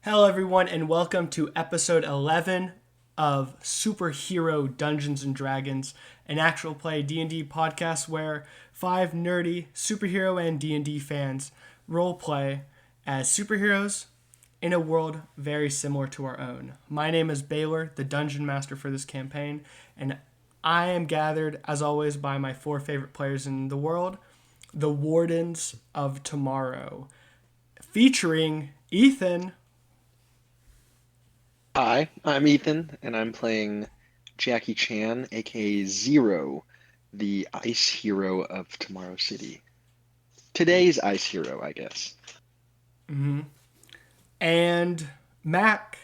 Hello, everyone, and welcome to episode 11 of Superhero Dungeons and Dragons, an actual play D&D podcast where five nerdy superhero and D&D fans role play as superheroes in a world very similar to our own. My name is Baylor, the dungeon master for this campaign, and I am gathered, as always, by my four favorite players in the world, the Wardens of Tomorrow, featuring Ethan. Hi, I'm Ethan, and I'm playing Jackie Chan, aka Zero, the ice hero of Tomorrow City. Today's ice hero, I guess. And Mack.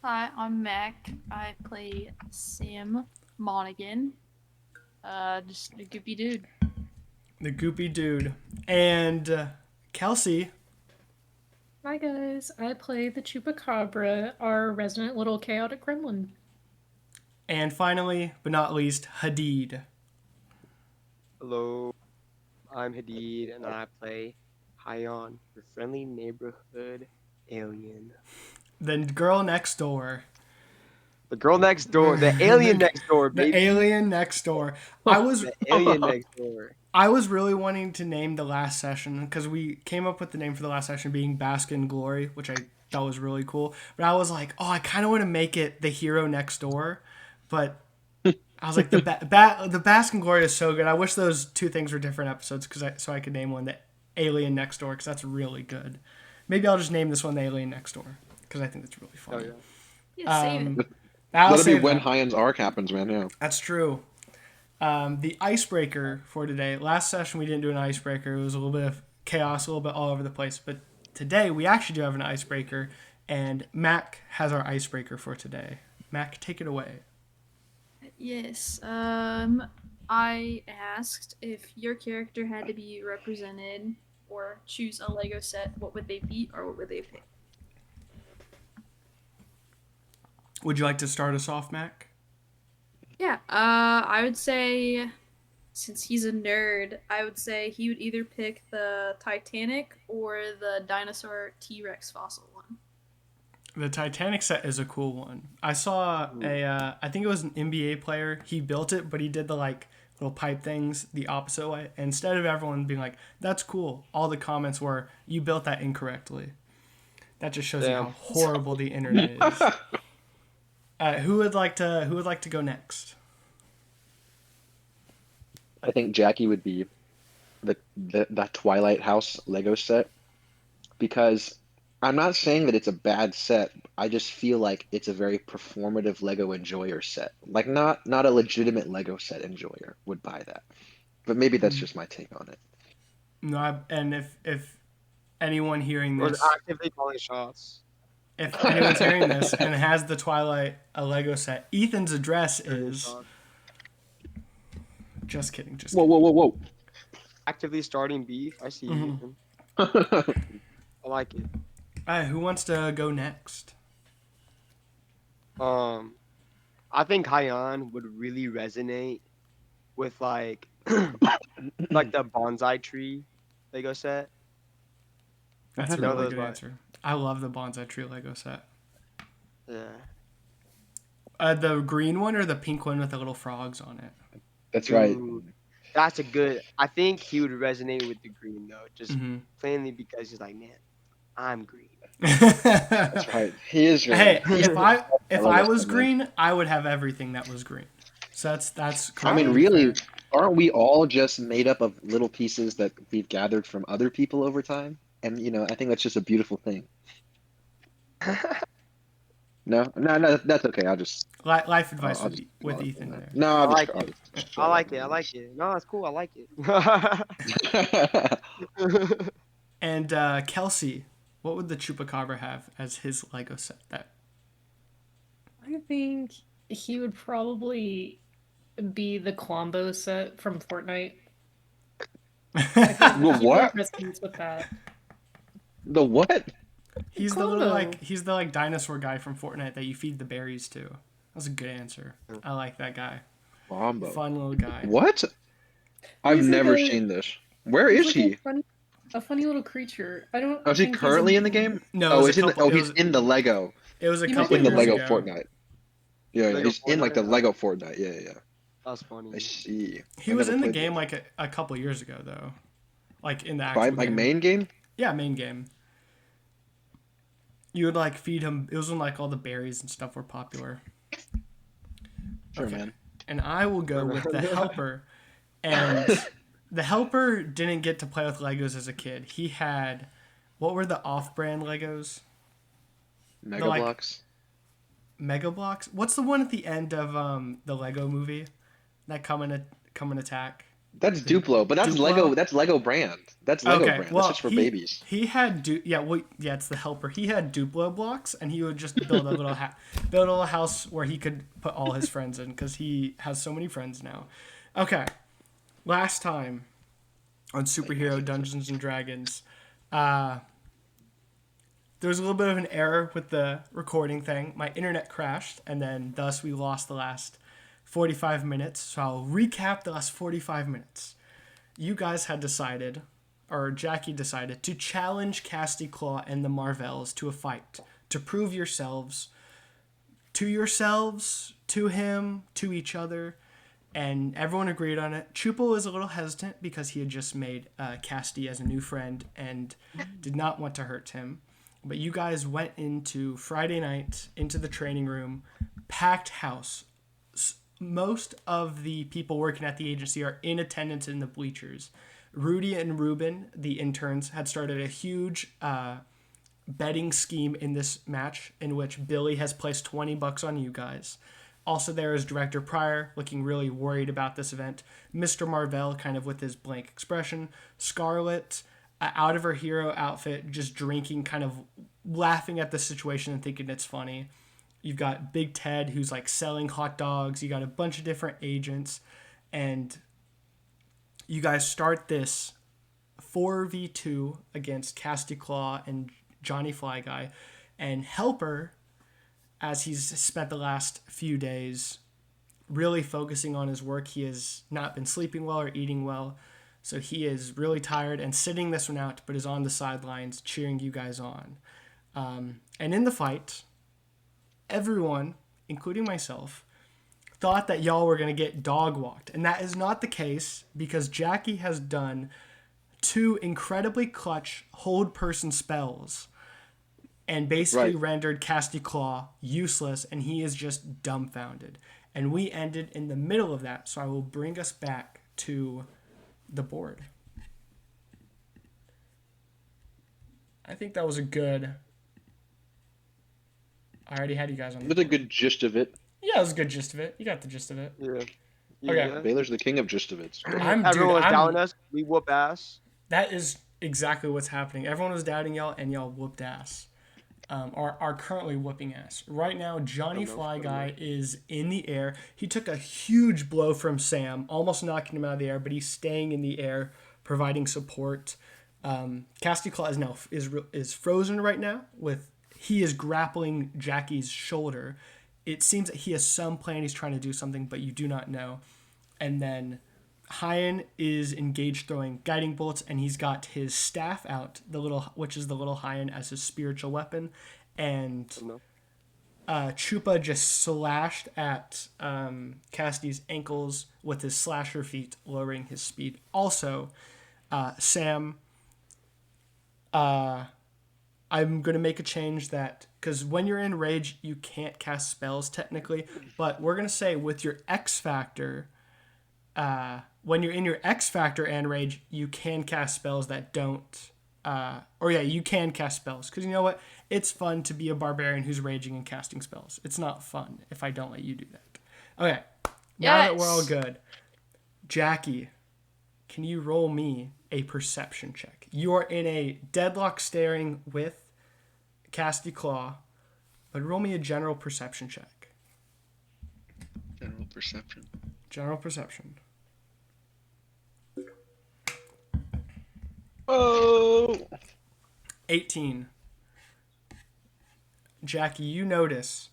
Hi, I'm Mack. I play Sam Monaghan. Just a goopy dude. The goopy dude. And Kelsey. Hi guys, I play the Chupacabra, our resident little chaotic gremlin. And finally, but not least, Hadid. Hello, I'm Hadid, and I play Hayyan, the friendly neighborhood alien. The girl next door. The girl next door, the alien next door, baby. The alien next door. The alien next door. I was really wanting to name the last session because we came up with the name for the last session being Bask in Glory, which I thought was really cool. But I was like, I kind of want to make it the hero next door. But I was like, the Bask in Glory is so good. I wish those two things were different episodes so I could name one the Alien Next Door because that's really good. Maybe I'll just name this one the Alien Next Door because I think that's really fun. Oh, yeah. Yeah, save it. That'll be when Hayyan's arc happens, man. Yeah. That's true. The icebreaker for today. Last session we didn't do an icebreaker. It was a little bit of chaos, a little bit all over the place. But today we actually do have an icebreaker, and Mack has our icebreaker for today. Mack, take it away. Yes. I asked if your character had to be represented or choose a Lego set, what would they be or what would they pick? Would you like to start us off, Mack? Yeah. I would say, since he's a nerd, I would say he would either pick the Titanic or the dinosaur T-Rex fossil one. The Titanic set is a cool one. I saw I think it was an NBA player. He built it, but he did the little pipe things the opposite way. And instead of everyone being like, "That's cool," all the comments were, "You built that incorrectly." That just shows you how horrible the internet is. Who would like to go next? I think Jackie would be the Twilight House Lego set because I'm not saying that it's a bad set. I just feel like it's a very performative Lego enjoyer set. Like not a legitimate Lego set enjoyer would buy that. But maybe that's just my take on it. No, and if anyone hearing Or this, actively calling shots. if anyone's hearing this and has the Twilight a Lego set, Ethan's address is. Just kidding. Whoa. Actively starting beef. I see you, Ethan. I like it. Who wants to go next? I think Hayyan would really resonate with like the bonsai tree Lego set. That's a No, really those good like- answer. I love the bonsai tree Lego set. Yeah. The green one or the pink one with the little frogs on it? That's right. Ooh, that's a good. I think he would resonate with the green though, just Mm-hmm. plainly because he's like, man, I'm green. That's right. He is green. Hey, if I love was this, man. green, I would have everything that was green. So that's. I mean, completely really, fair. aren't we all just made up of little pieces that we've gathered from other people over time? And I think that's just a beautiful thing. No, that's okay. I'll just Life advice I'll with, just with call it Ethan that. there. No, I I'll like just, it. I'll just I like it. I like it. No, it's cool. I like it. And Kelsey, what would the Chupacabra have as his Lego set? That I think he would probably be the Klombo set from Fortnite. The He what? really resonates with that. The what? he's the Klombo. little he's the dinosaur guy from Fortnite that you feed the berries to. That's a good answer. I like that guy. Wombo. Fun little guy. What? I've He's like never a- seen this. Where He's is like a he? fun- a funny little creature. I don't Oh, is he think currently in the game? No, Oh, he's he's in the Lego. It was a He might couple be In the years Lego ago. Fortnite. Yeah, Lego he's in like the Fortnite? Lego Fortnite. Yeah. That's funny. I see. He I was never in the played game those. like a couple years ago though, like in the By actual like game. main game? Yeah, main game. You would like feed him. It was when like all the berries and stuff were popular. Sure, Okay. man. And I will go with the helper. And the helper didn't get to play with Legos as a kid. He had, what were the off-brand Legos? Mega like- Blocks. Mega Blocks. What's the one at the end of the Lego movie that come and attack? That's Duplo, but that's Duplo? Lego. That's Lego brand. That's Lego Okay, brand. well, That's just for he, babies. He had it's the helper. He had Duplo blocks, and he would just build a little build a little house where he could put all his friends in because he has so many friends now. Okay, last time on Superhero Dungeons and Dragons, there was a little bit of an error with the recording thing. My internet crashed, and then thus we lost the last 45 minutes. So I'll recap the last 45 minutes. You guys had decided, or Jackie decided, to challenge Casty Claw and the Marvels to a fight to prove yourselves, to him, to each other, and everyone agreed on it. Chupa was a little hesitant because he had just made Casty as a new friend and did not want to hurt him. But you guys went into Friday night, into the training room, packed house. Most of the people working at the agency are in attendance in the bleachers. Rudy and Ruben, the interns, had started a huge betting scheme in this match in which Billy has placed $20 on you guys. Also there is Director Pryor looking really worried about this event. Mr. Marvell kind of with his blank expression. Scarlet out of her hero outfit, just drinking, kind of laughing at the situation and thinking it's funny. You've got Big Ted, who's like selling hot dogs. You got a bunch of different agents. And you guys start this 4v2 against Casty Claw and Johnny Fly Guy. And Helper, as he's spent the last few days really focusing on his work, he has not been sleeping well or eating well. So he is really tired and sitting this one out, but is on the sidelines cheering you guys on. And in the fight, everyone, including myself, thought that y'all were going to get dog walked. And that is not the case because Jackie has done 2 incredibly clutch hold person spells and basically rendered Casty Claw useless, and he is just dumbfounded. And we ended in the middle of that, so I will bring us back to the board. I think that was a good... I already had you guys on the With a good gist of it. Yeah, it was a good gist of it. You got the gist of it. Yeah. Okay. Baylor's the king of gist of it. Everyone was doubting us. We whoop ass. That is exactly what's happening. Everyone was doubting y'all, and y'all whooped ass. Are currently whooping ass. Right now, Johnny Fly Guy is in the air. He took a huge blow from Sam, almost knocking him out of the air, but he's staying in the air, providing support. Casty Claw is now is frozen right now. He is grappling Jackie's shoulder. It seems that he has some plan. He's trying to do something, but you do not know. And then Hayyan is engaged throwing guiding bolts, and he's got his staff out, which is the little Hayyan as his spiritual weapon. And Chupa just slashed at Casty's ankles with his slasher feet, lowering his speed. Also, Sam, I'm going to make a change that, because when you're in rage, you can't cast spells technically, but we're going to say with your X Factor, when you're in your X Factor and rage, you can cast spells that don't, you can cast spells. Because you know what? It's fun to be a barbarian who's raging and casting spells. It's not fun if I don't let you do that. Okay, now that we're all good, Jackie, can you roll me a perception check? You are in a deadlock staring with Casty Claw, but roll me a general perception check. General perception. General perception. Oh! 18. Jackie, you notice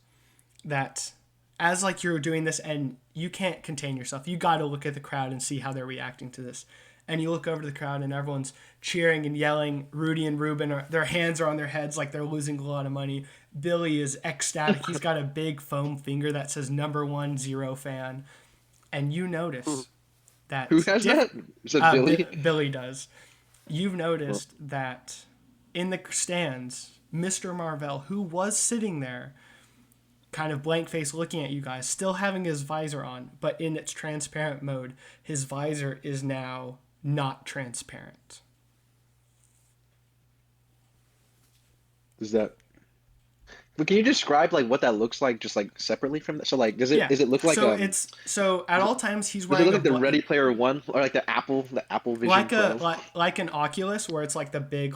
that as like you're doing this and you can't contain yourself, you got to look at the crowd and see how they're reacting to this. and you look over to the crowd and everyone's cheering and yelling. Rudy and Ruben their hands are on their heads like they're losing a lot of money. Billy is ecstatic. He's got a big foam finger that says "#1 Zero fan," and you notice that Who has that? Is it Billy? Billy does. You've noticed that in the stands, Mr. Marvell, who was sitting there, kind of blank face looking at you guys, still having his visor on, but in its transparent mode, his visor is now not transparent. Is that? But can you describe like what that looks like, just like separately from that? So like, does it look like so at all times he's does wearing it look like the Ready Player One or like the Apple Vision like Pro? like an Oculus where it's like the big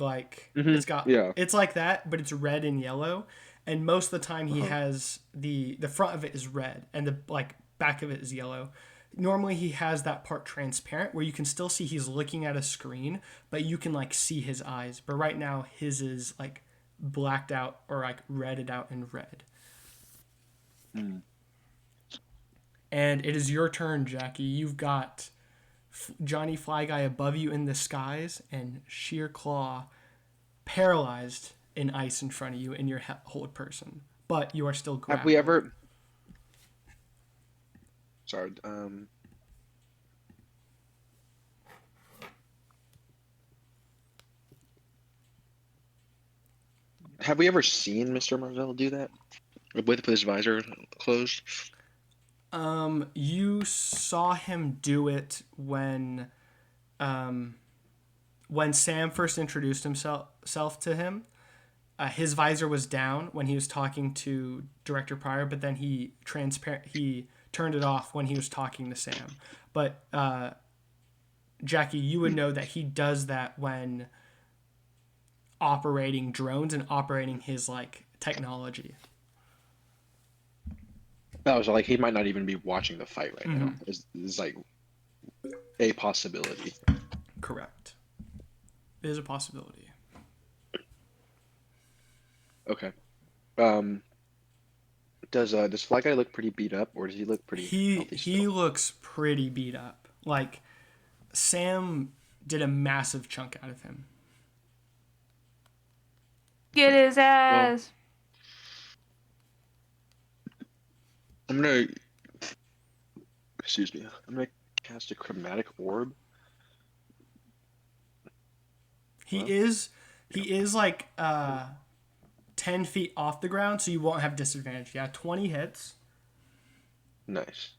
it's like that, but it's red and yellow, and most of the time he has the front of it is red and the like back of it is yellow. Normally he has that part transparent where you can still see he's looking at a screen, but you can like see his eyes. But right now his is like blacked out or like redded out in red. And it is your turn, Jackie. You've got Johnny Fly Guy above you in the skies and Sheer Claw paralyzed in ice in front of you in your hold person. But you are still grappled. Have we ever? Sorry. Have we ever seen Mr. Marvell do that with his visor closed? You saw him do it when Sam first introduced himself to him. His visor was down when he was talking to Director Pryor, but then he turned it off when he was talking to Sam. But Jackie, you would know that he does that when operating drones and operating his like technology. That was like he might not even be watching the fight right now. Is like a possibility. Correct. It is a possibility. Okay. Does Fly Guy look pretty beat up, or does he look pretty healthy still? He looks pretty beat up. Like Sam did a massive chunk out of him. Get his ass. I'm gonna cast a chromatic orb. He is like 10 feet off the ground, so you won't have disadvantage. Yeah, 20 hits. Nice.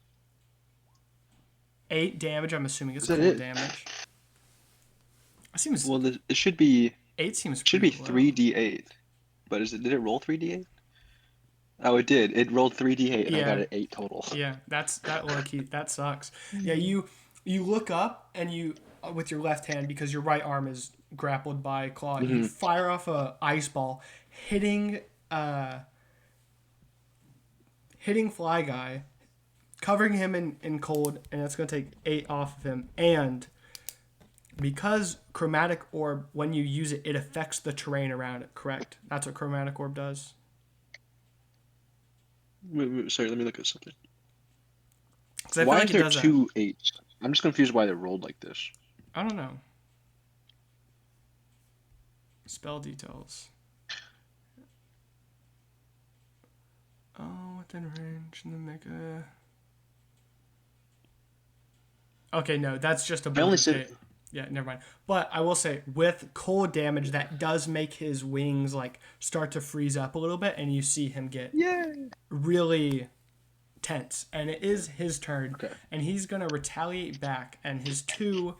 8 damage. I'm assuming it's cool damage. It seems. Well, it should be. 8 seems. Should be low. 3d8, but did it roll 3d8? Oh, it did. It rolled 3d8, and I got an 8 total. Yeah, that sucks. Yeah, you look up and you with your left hand because your right arm is grappled by Claw. You fire off a ice ball, hitting Fly Guy, covering him in cold, and it's gonna take 8 off of him. And because chromatic orb, when you use it, it affects the terrain around it. Correct? That's what chromatic orb does. Wait, sorry, let me look at something. Why is there 2 8s? I'm just confused why they rolled like this. I don't know. Spell details. Oh, within range in the mega. Okay, no, that's just a bonus hit. Yeah, never mind. But I will say, with cold damage, that does make his wings like start to freeze up a little bit, and you see him get really tense. And it is his turn, and he's gonna retaliate back. And his two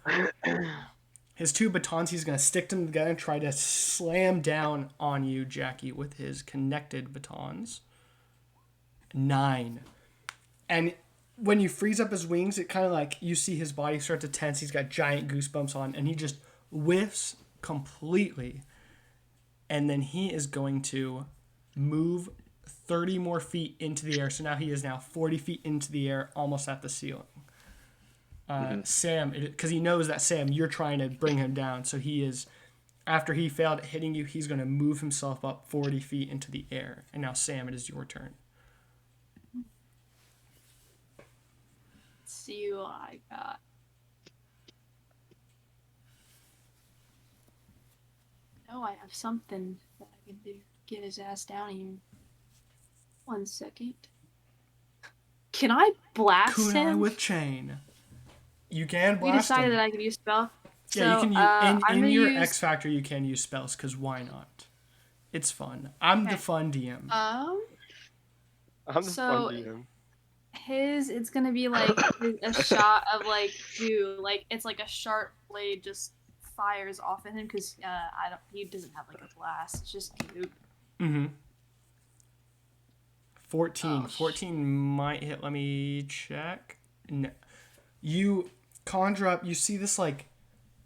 batons, he's gonna stick them together and try to slam down on you, Jackie, with his connected batons. 9, and when you freeze up his wings, it kind of like you see his body start to tense. He's got giant goosebumps on, and he just whiffs completely. And then he is going to move 30 more feet into the air. So now he is 40 feet into the air, almost at the ceiling. Sam, because he knows that Sam, you're trying to bring him down. So he is, after he failed at hitting you, he's going to move himself up 40 feet into the air. And now, Sam, it is your turn. See what I got. know I have something that I can do. Get his ass down here. 1 second. Can I blast Kunai him? with chain. You can We blast decided him. that I could use spell. Yeah, So, you can use I'm in gonna your use. X Factor. You can use spells because why not? It's fun. I'm the Okay. fun DM. I'm the So fun DM. it's gonna be like a shot of like goo, like it's like a sharp blade just fires off at him because he doesn't have like a blast. It's just goo. Mm-hmm. 14. Oh, 14 might hit. Let me check. No. You conjure up. You see this like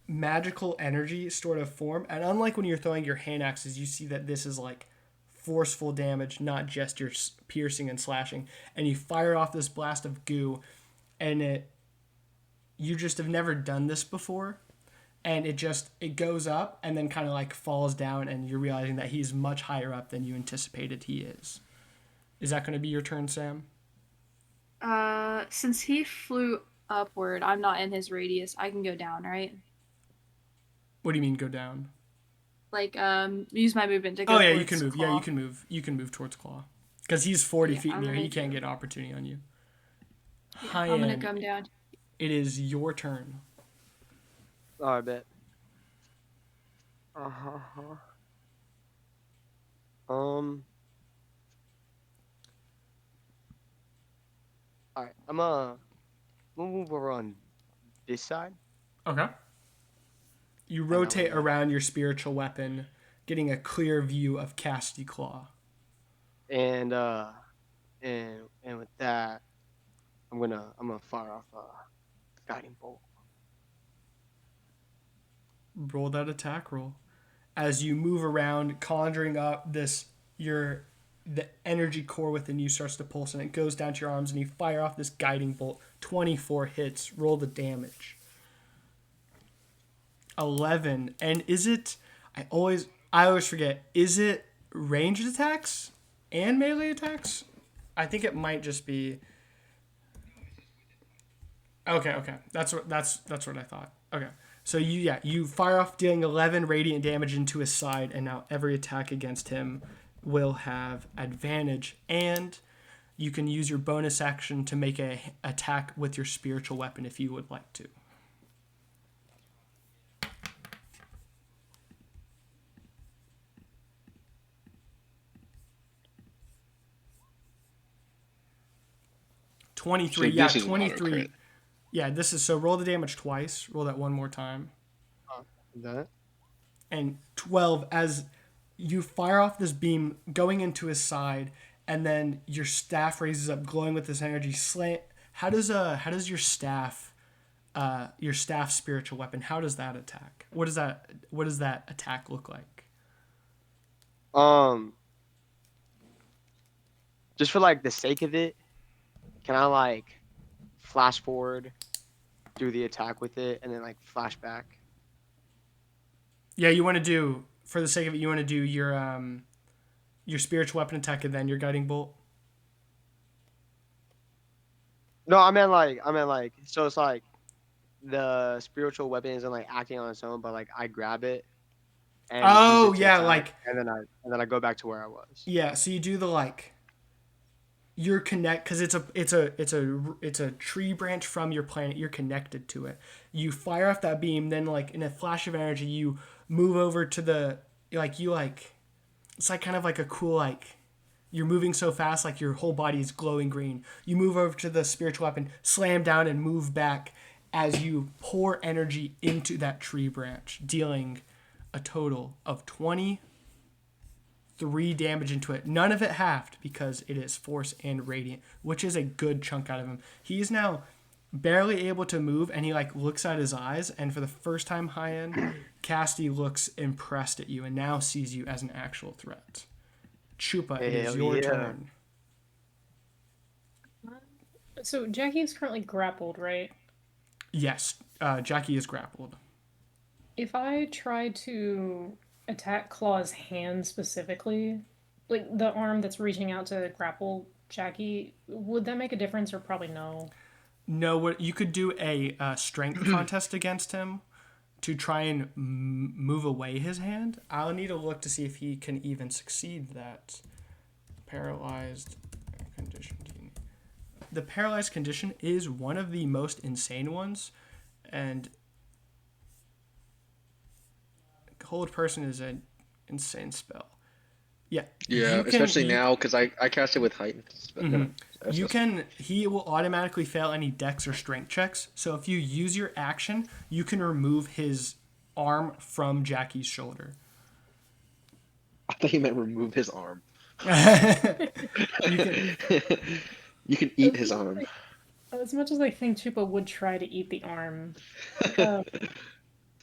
magical energy sort of form, and unlike when you're throwing your hand axes, you see that this is like forceful damage, not just your piercing and slashing. And you fire off this blast of goo, and you just have never done this before, and it goes up and then kind of like falls down, and you're realizing that he's much higher up than you anticipated he is. Is that going to be your turn, Sam? Since he flew upward, I'm not in his radius. I can go down, right? What do you mean go down? Like, use my movement to go. Oh yeah, you towards can move. Claw. Yeah, you can move. You can move towards Claw, because he's 40 feet in I'm the air. He gonna can't do- get opportunity on you. Yeah, I'm gonna Hayyan, come down. it is your turn. Oh, I bet. Uh-huh. Alright, I'm gonna move over on this side. Okay. You rotate around your spiritual weapon, getting a clear view of Casty Claw. And with that, I'm gonna fire off a guiding bolt. Roll that attack roll. As you move around, conjuring up the energy core within you starts to pulse, and it goes down to your arms, and you fire off this guiding bolt. 24 hits. Roll the damage. 11. And is it? I always forget. Is it ranged attacks and melee attacks? I think it might just be. Okay. That's what I thought. Okay. So you fire off, dealing 11 radiant damage into his side, and now every attack against him will have advantage, and you can use your bonus action to make a attack with your spiritual weapon if you would like to. So 23. this is 23. auto-crit. Yeah, this is so. Roll the damage twice. Roll that one more time. That? And 12 as you fire off this beam going into his side, and then your staff raises up, glowing with this energy. How does your staff spiritual weapon? How does that attack? What does that attack look like? Just for like the sake of it, can I like flash forward, do the attack with it, and then like flash back? Yeah, you want to do, for the sake of it, you want to do your spiritual weapon attack and then your guiding bolt. No, I meant like so it's like the spiritual weapon isn't like acting on its own, but like I grab it and Oh, use it to yeah, attack, like- and then I go back to where I was. Yeah, so you do the like. You're connect because it's a tree branch from your planet. You're connected to it. You fire off that beam, then like in a flash of energy, you move over to the it's like kind of like a cool like. You're moving so fast, like your whole body is glowing green. You move over to the spiritual weapon, slam down, and move back as you pour energy into that tree branch, dealing a total of 23 damage into it. None of it halved because it is force and radiant, which is a good chunk out of him. He's now barely able to move, and he like looks at his eyes, and for the first time, Hayyan, Casty looks impressed at you and now sees you as an actual threat. Chupa, it is Hell your yeah. turn. So Jackie is currently grappled, right? Yes, Jackie is grappled. If I try to attack Claw's hand specifically, like the arm that's reaching out to grapple Jackie, would that make a difference or probably no? No, what you could do a strength contest against him to try and move away his hand. I'll need to look to see if he can even succeed that. Paralyzed condition. The paralyzed condition is one of the most insane ones, and hold person is an insane spell. Yeah. Yeah, especially now because I cast it with heightened. He will automatically fail any dex or strength checks. So if you use your action, you can remove his arm from Jackie's shoulder. I thought you meant remove his arm. You can eat his arm. As much as I think Chupa would try to eat the arm, I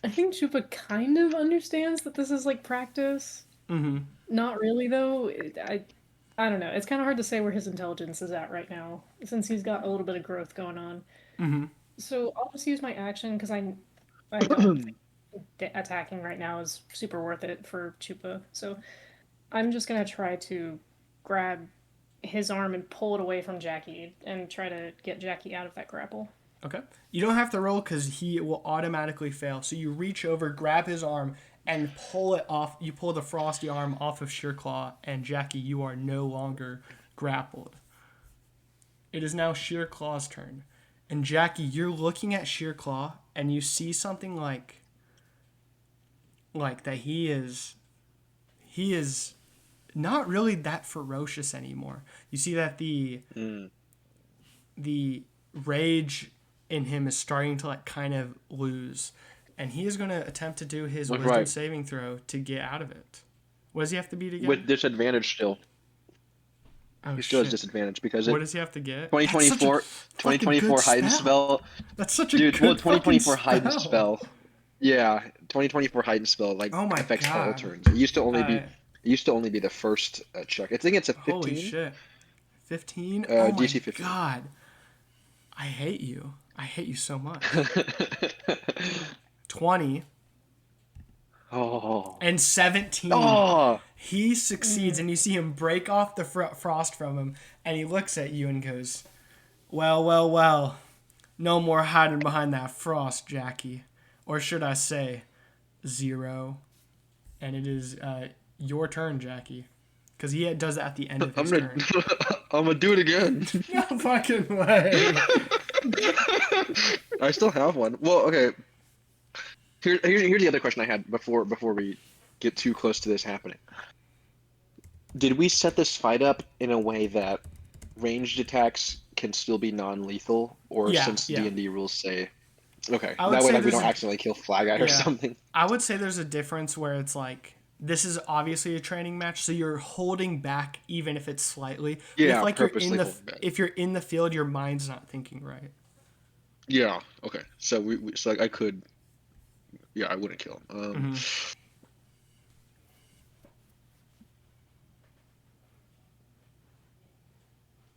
think Chupa kind of understands that this is like practice. Mm-hmm. Not really, though. I don't know. It's kind of hard to say where his intelligence is at right now, since he's got a little bit of growth going on. Mm-hmm. So I'll just use my action because I don't think attacking right now is super worth it for Chupa. So I'm just gonna try to grab his arm and pull it away from Jackie and try to get Jackie out of that grapple. Okay. You don't have to roll because he will automatically fail. So you reach over, grab his arm, and pull it off. You pull the frosty arm off of Sheerclaw, and Jackie, you are no longer grappled. It is now Sheerclaw's turn. And Jackie, you're looking at Sheerclaw, and you see something like that he is not really that ferocious anymore. You see that the rage in him is starting to like kind of lose, and he is going to attempt to do his wisdom saving throw to get out of it. What does he have to beat again? With disadvantage still. Oh, he still has disadvantage because what does he have to get? 2024 Heightened spell. That's such a good 2024 Heightened spell. Yeah, 2024 Heightened spell affects all turns. It used to only be the first check. I think it's a 15. Holy shit. 15? DC 15. God. I hate you. I hate you so much. 20. Oh. And 17. Oh. He succeeds, and you see him break off the frost from him, and he looks at you and goes, well. No more hiding behind that frost, Jackie. Or should I say, Zero. And it is your turn, Jackie. Because he does that at the end of his turn. I'm going to do it again. No fucking way. I still have one. Well, okay. Here's the other question I had before we get too close to this happening. Did we set this fight up in a way that ranged attacks can still be non-lethal? Or since D&D rules say... Okay, that way we don't accidentally kill Flag Eye or something. I would say there's a difference where it's like... This is obviously a training match, so you're holding back even if it's slightly. Yeah, if you're in the field, your mind's not thinking right. Yeah. Okay. So so I could. Yeah, I wouldn't kill him.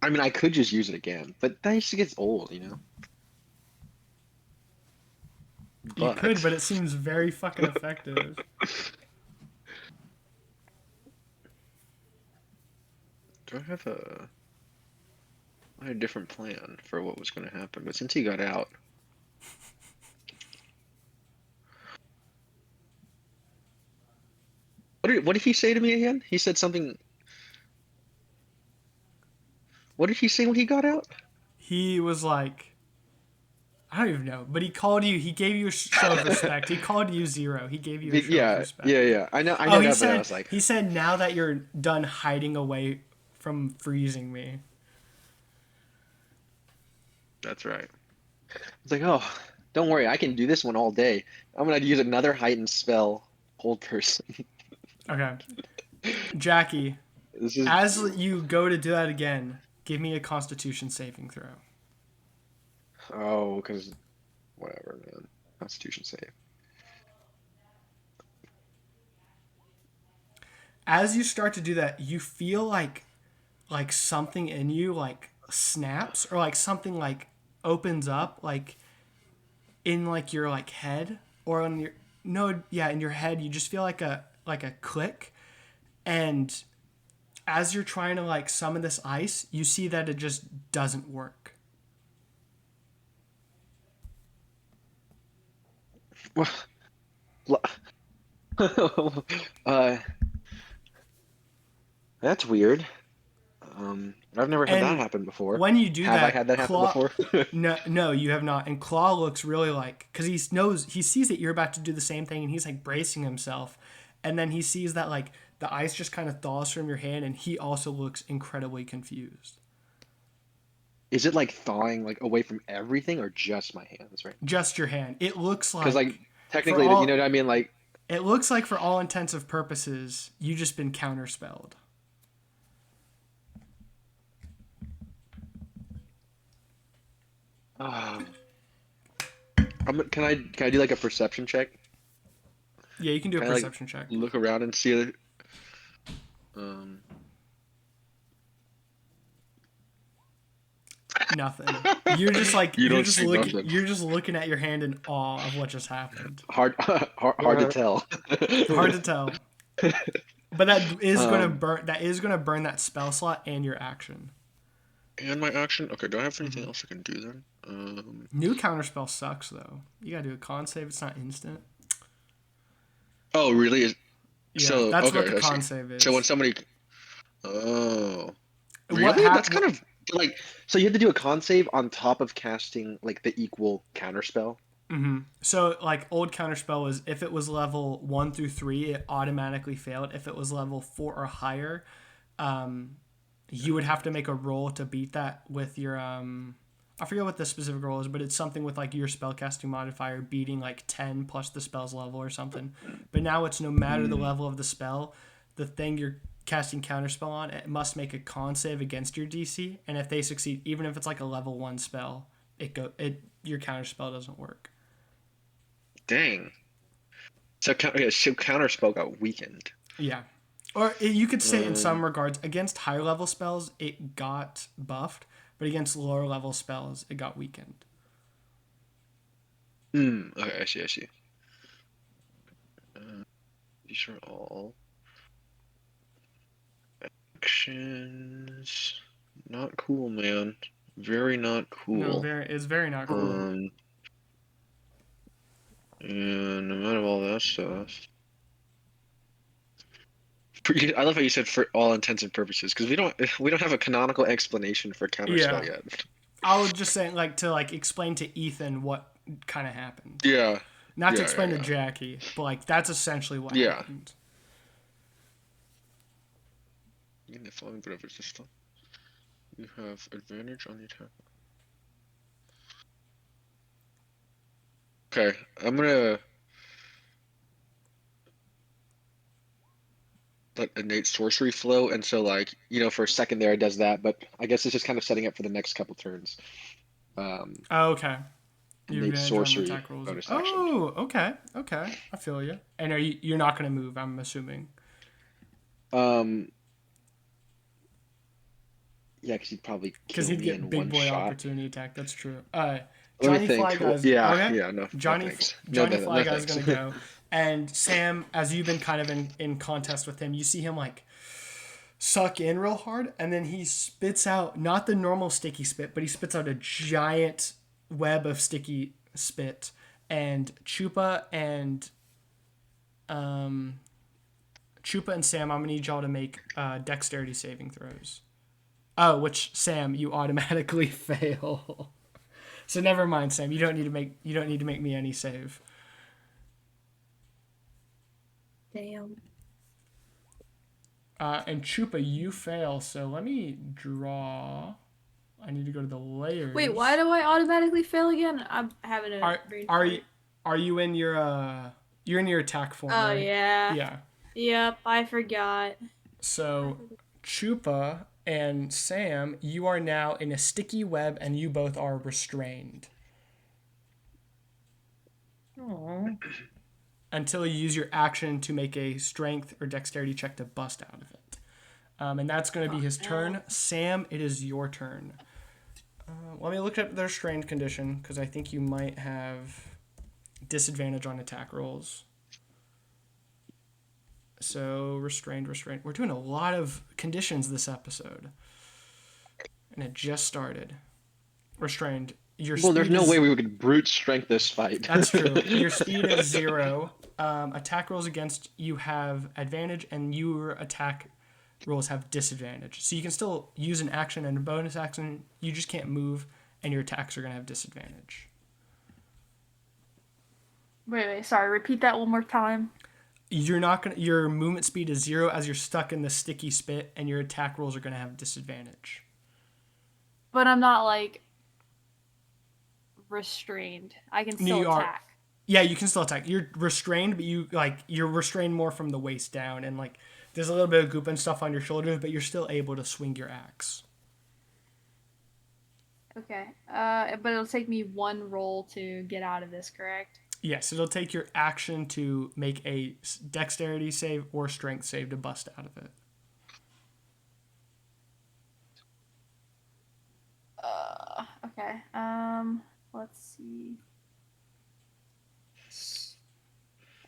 I mean, I could just use it again, but that just gets old, you know. You could, but it seems very fucking effective. Do I have I had a different plan for what was going to happen, but since he got out... What did he say to me again? He said something... What did he say when he got out? He was like... I don't even know, but he called you. He gave you a show of respect. He called you Zero. He gave you a show of respect. Yeah. I know he that, said, but I was like... He said, now that you're done hiding away from freezing me. That's right. It's like, oh, don't worry. I can do this one all day. I'm going to use another heightened spell. Hold person. Okay. Jackie, as you go to do that again, give me a Constitution saving throw. Oh, because whatever, man. Constitution save. As you start to do that, you feel like something in you like snaps, or like something like opens up, like in like your like head, or on your in your head. You just feel like a click, and as you're trying to like summon this ice, you see that it just doesn't work. uh, that's weird. I've never had that And happen before. when you do Have I that, had that happen Claw. before? No, you have not. And Claw looks really like, because he sees that you're about to do the same thing, and he's like bracing himself, and then he sees that like the ice just kind of thaws from your hand, and he also looks incredibly confused. Is it like thawing like away from everything or just my hands, right? Just your hand. It looks Because like like for technically, you know all what I mean? Like, it looks like for all intensive purposes, you just been counterspelled. uh, can I do like a perception check? Yeah, you can do a Can I like perception check. look around and see it? Um, Nothing. You're just like you don't see nothing. you're just looking at your hand in awe of what just happened. Hard to tell. Hard to tell. But that is gonna Um, burn that spell slot and your action. and my action. Okay, do I have anything Mhm. else I can do then? New counterspell sucks though. You gotta do a con save, it's not instant. Oh, really? Yeah, So that's what okay, the I see. con save So when is. somebody, oh, What really? That's happened? kind of like so you have to do a con save on top of casting like the equal counterspell. So like old counterspell was if it was level 1 through 3, it automatically failed. If it was level 4 or higher, um, you would have to make a roll to beat that with your I forget what the specific roll is, but it's something with like your spellcasting modifier beating like 10 plus the spell's level or something. But now it's no matter the level of the spell, the thing you're casting counterspell on, it must make a con save against your DC, and if they succeed, even if it's like a level 1 spell, your counterspell doesn't work. Dang. So okay, so counterspell got weakened. Yeah. Or you could say in Um, some regards, against higher level spells, it got buffed, but against lower level spells, it got weakened. okay, I see, I see. These are all actions. Not cool, man. Very not No, cool. it's very not cool. And I'm out of all that stuff. I love how you said for all intents and purposes, because we don't have a canonical explanation for counterspell Yeah. yet. I was just saying, like, to like explain to Ethan what kind of happened. Yeah, Not to yeah, explain yeah, to yeah. Jackie, but like that's essentially what Yeah. happened. In the following whatever system, you have advantage on the attack. Okay, I'm gonna let innate sorcery flow, and so like for a second there it does that, but I guess it's just kind of setting up for the next couple turns. Oh, okay. Your Innate advantage on sorcery attack rolls. bonus action. Oh, okay, okay. I feel you. And you're not gonna move? I'm assuming. Um, yeah, because he'd probably Because kill he'd me get in big one boy shot. opportunity attack. That's true. Let me Johnny think. Fly Guy's Yeah, okay. yeah, no, Johnny thanks. Johnny No, Fly no Guy's thanks. gonna go. And Sam, as you've been kind of in contest with him, you see him like suck in real hard, and then he spits out not the normal sticky spit, but he spits out a giant web of sticky spit. And Chupa and Sam, I'm gonna need y'all to make dexterity saving throws. Oh, which Sam, you automatically fail. So never mind, Sam. You don't need to make me any save. Damn. And Chupa, you fail. So let me draw. I need to go to the layers. Wait, why do I automatically fail again? I'm having a brain fart. Are you in your you're in your attack form, Oh, right? yeah. Yeah. Yep, I forgot. So Chupa and Sam, you are now in a sticky web, and you both are restrained Aww. until you use your action to make a strength or dexterity check to bust out of it. And that's going to be his turn. Sam, it is your turn. Let me look up their restrained condition, because I think you might have disadvantage on attack rolls. So restrained. We're doing a lot of conditions this episode. And it just started. Restrained. Your Well, there's speed no is way we could brute strength this fight. That's true. Your speed is 0. Attack rolls against you have advantage, and your attack rolls have disadvantage. So you can still use an action and a bonus action. You just can't move, and your attacks are gonna have disadvantage. Wait, sorry. Repeat that one more time. You're not gonna. Your movement speed is 0 as you're stuck in the sticky spit, and your attack rolls are gonna have disadvantage. But I'm not like restrained. I can still You are- attack. Yeah, you can still attack. You're restrained, but you're restrained more from the waist down, and like there's a little bit of goop and stuff on your shoulders, but you're still able to swing your axe. Okay. But it'll take me one roll to get out of this, correct? Yes, it'll take your action to make a dexterity save or strength save to bust out of it. Okay. Let's see.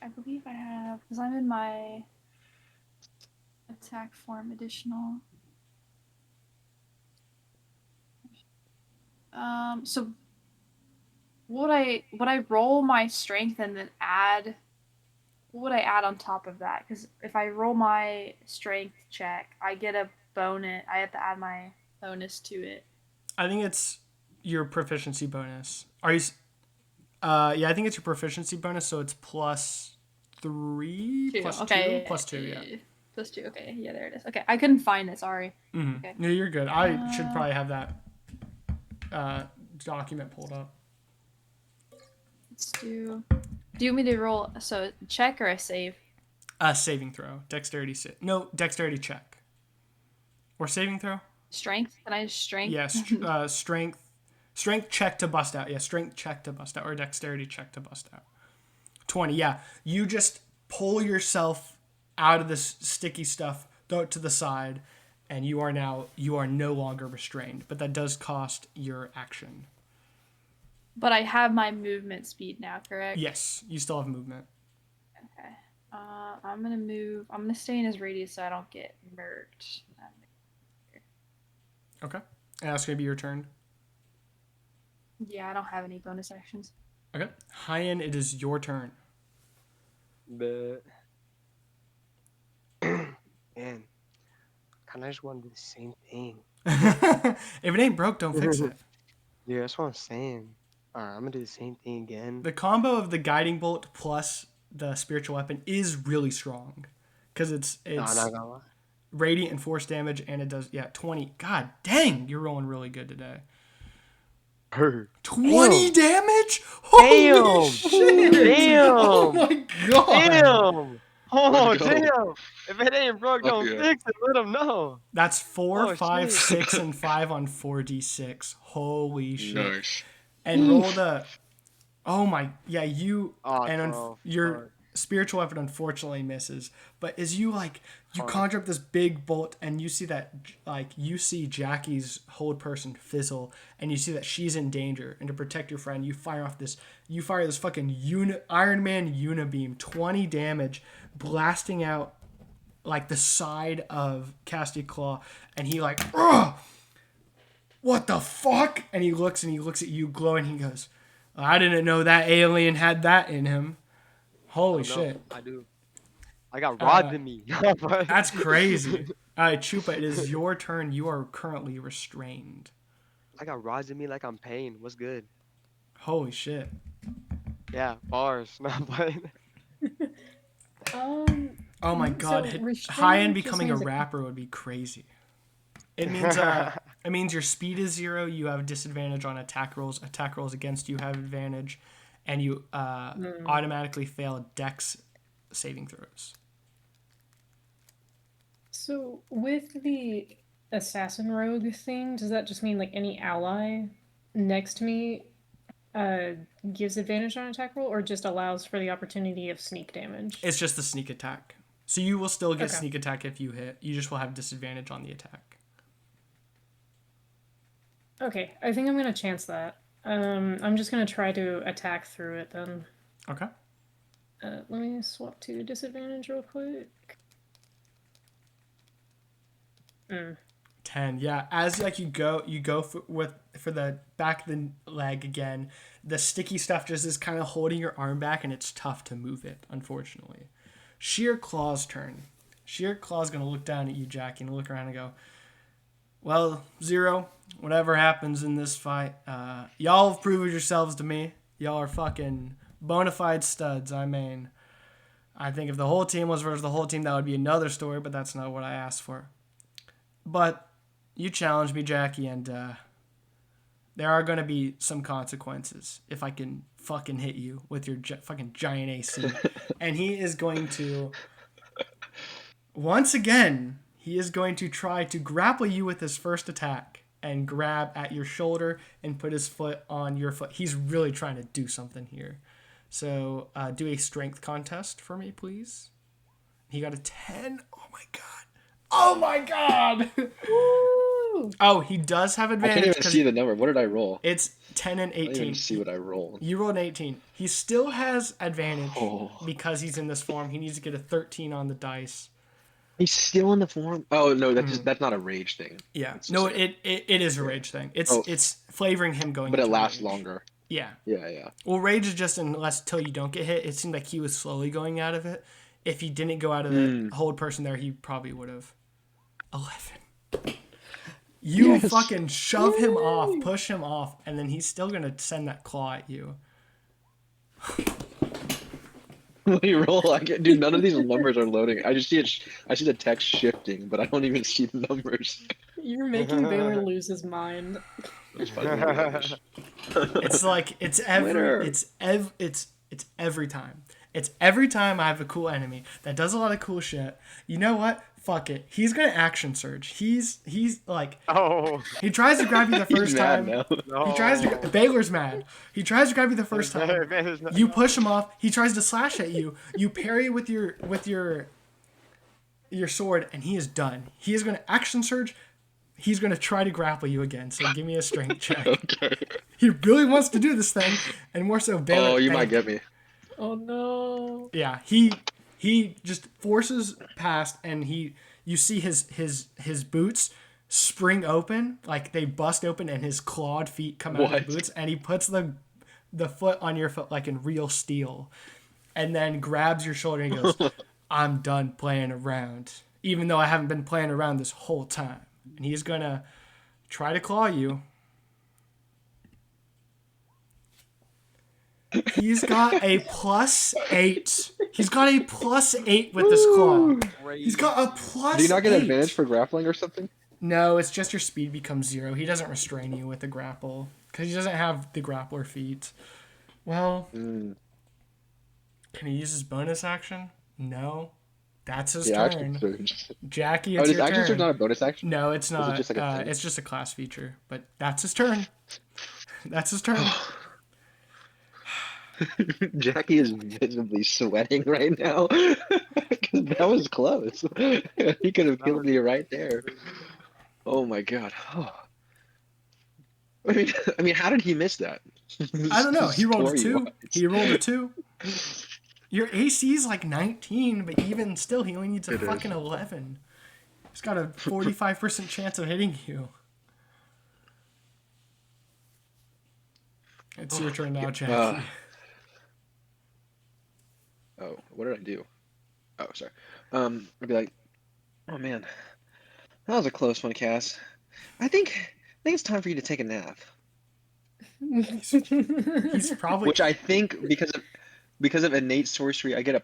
I believe I have, because I'm in my attack form additional. So would I roll my strength and then add? What would I add on top of that? Because if I roll my strength check, I get a bonus. I have to add my bonus to it. I think it's your proficiency bonus. Are you? Yeah, I think it's your proficiency bonus, so it's +3, Two. plus Okay. 2, plus 2. Yeah. +2. Okay. Yeah, there it is. Okay, I couldn't find it. Sorry. Mm-hmm. Okay. No, you're good. I should probably have that document pulled up. Let's do. Do you want me to roll? So check or a save? Saving throw, dexterity dexterity check, or saving throw. Strength? Can I strength? Yes, strength check to bust out. Yeah, strength check to bust out, or dexterity check to bust out. 20. Yeah, you just pull yourself out of this sticky stuff, throw it to the side, and you are no longer restrained. But that does cost your action. But I have my movement speed now, correct? Yes, you still have movement. Okay. I'm gonna move. I'm gonna stay in his radius so I don't get murked. Okay, and that's gonna be your turn. Yeah, I don't have any bonus actions. Okay, Hayyan, it is your turn. But man, kind of just want to do the same thing. If it ain't broke, don't fix it. Yeah, that's what I'm saying. Alright, I'm gonna do the same thing again. The combo of the guiding bolt plus the spiritual weapon is really strong, because it's No, I'm not gonna lie. radiant and force damage, and it does 20. God dang, you're rolling really good today. 20 damage? Holy Damn! shit! Damn! Oh my god! Damn! Oh Let's go. damn! If it ain't broke, Fuck don't yeah. fix it. Let them know. That's 4, Oh, 5, shit. 6, and 5 on 4d6. Holy shit! Nice. And roll the. Oh my, yeah, you Oh, and bro, your fuck. spiritual weapon unfortunately misses. But as you Fuck. conjure up this big bolt, and you see that you see Jackie's hold person fizzle, and you see that she's in danger. And to protect your friend, you fire this fucking Iron Man unibeam, 20 damage, blasting out like the side of Casty Claw, and he ugh! What the fuck? And he looks at you, Glow, and he goes, I didn't know that alien had that in him. Holy No, shit. I do. I got robbed in me. That's crazy. All right, Chupa, it is your turn. You are currently restrained. I got rods in me like I'm paying. What's good? Holy shit. Yeah, bars. Not playing. Oh my god. So restrained Hayyan just becoming a means it- rapper would be crazy. It means your speed is 0. You have disadvantage on attack rolls. Attack rolls against you have advantage, and you automatically fail dex saving throws. So with the assassin rogue thing, does that just mean like any ally next to me gives advantage on attack roll, or just allows for the opportunity of sneak damage? It's just the sneak attack. So you will still get Okay. sneak attack if you hit. You just will have disadvantage on the attack. Okay, I think I'm gonna chance that. I'm just gonna try to attack through it then. Okay. Let me swap to disadvantage real quick. 10 10. Yeah, as like you go for the back of the leg again. The sticky stuff just is kind of holding your arm back, and it's tough to move it, unfortunately. Sheer Claw's turn. Sheer Claw's gonna look down at you, Jackie, and look around and go, "Well, Zero, whatever happens in this fight, y'all have proved yourselves to me. Y'all are fucking bona fide studs. I mean, I think if the whole team was versus the whole team, that would be another story, but that's not what I asked for. But you challenged me, Jackie, and there are going to be some consequences if I can fucking hit you with your fucking giant AC." And he is going to, once again, he is going to try to grapple you with his first attack and grab at your shoulder and put his foot on your foot. He's really trying to do something here. So do a strength contest for me, please. He got a 10. Oh, my God. Oh, my God. Oh, he does have I advantage. can't even see the number. What did I roll? It's 10 and I didn't 18. even see what I rolled. You rolled an 18. He still has advantage Oh. because he's in this form. He needs to get a 13 on the dice. He's still in the form. Oh no, that's not a rage thing. Yeah. It's No, just it is a rage thing. It's flavoring him going but it into lasts rage. longer. Yeah. Yeah. Well, rage is just unless till you don't get hit. It seemed like he was slowly going out of it. If he didn't go out of the hold person there, he probably would have. 11. You fucking shove him off, push him off, and then he's still gonna send that claw at you. When you roll, dude, none of these numbers are loading. I just see it. I see the text shifting, but I don't even see the numbers. You're making Baylor lose his mind. It's like it's every time. It's every time I have a cool enemy that does a lot of cool shit. You know what? Fuck it. He's gonna action surge. He's like, he tries to grab you the first He's time. mad now. No. He tries to. Baylor's mad. He tries to grab you the first time. You push him off. He tries to slash at you. You parry with your sword, and he is done. He is gonna action surge. He's gonna try to grapple you again. So give me a strength check. Okay. He really wants to do this thing, and more so Baylor. Oh, you might get me. Oh no. Yeah, he just forces past, and you see his boots spring open, like they bust open, and his clawed feet come out of the boots, and he puts the foot on your foot like in real steel, and then grabs your shoulder and goes, "I'm done playing around, even though I haven't been playing around this whole time." And he's gonna try to claw you. He's got a +8. He's got a +8 with this claw. He's got a +8. Do you not get advantage for grappling or something? No, it's just your speed becomes 0. He doesn't restrain you with the grapple because he doesn't have the grappler feat. Well, can he use his bonus action? No. That's his turn. Jackie, it's is your action turn. surge not a bonus action? No, it's not. Just like a thing? It's just a class feature. But that's his turn. That's his turn. Jackie is visibly sweating right now. 'Cause that was close. He could have killed me right there. Oh my god. Oh. I mean, how did he miss that? I don't know. He rolled a 2. Story-wise. He rolled a 2. Your AC is like 19, but even still, he only needs a fucking 11. He's got a 45% chance of hitting you. It's your turn now, Jackie. Oh, what did I do? Oh, sorry. I'd be like, oh man, that was a close one, Cass. I think it's time for you to take a nap. He's probably. Which I think because of innate sorcery, I get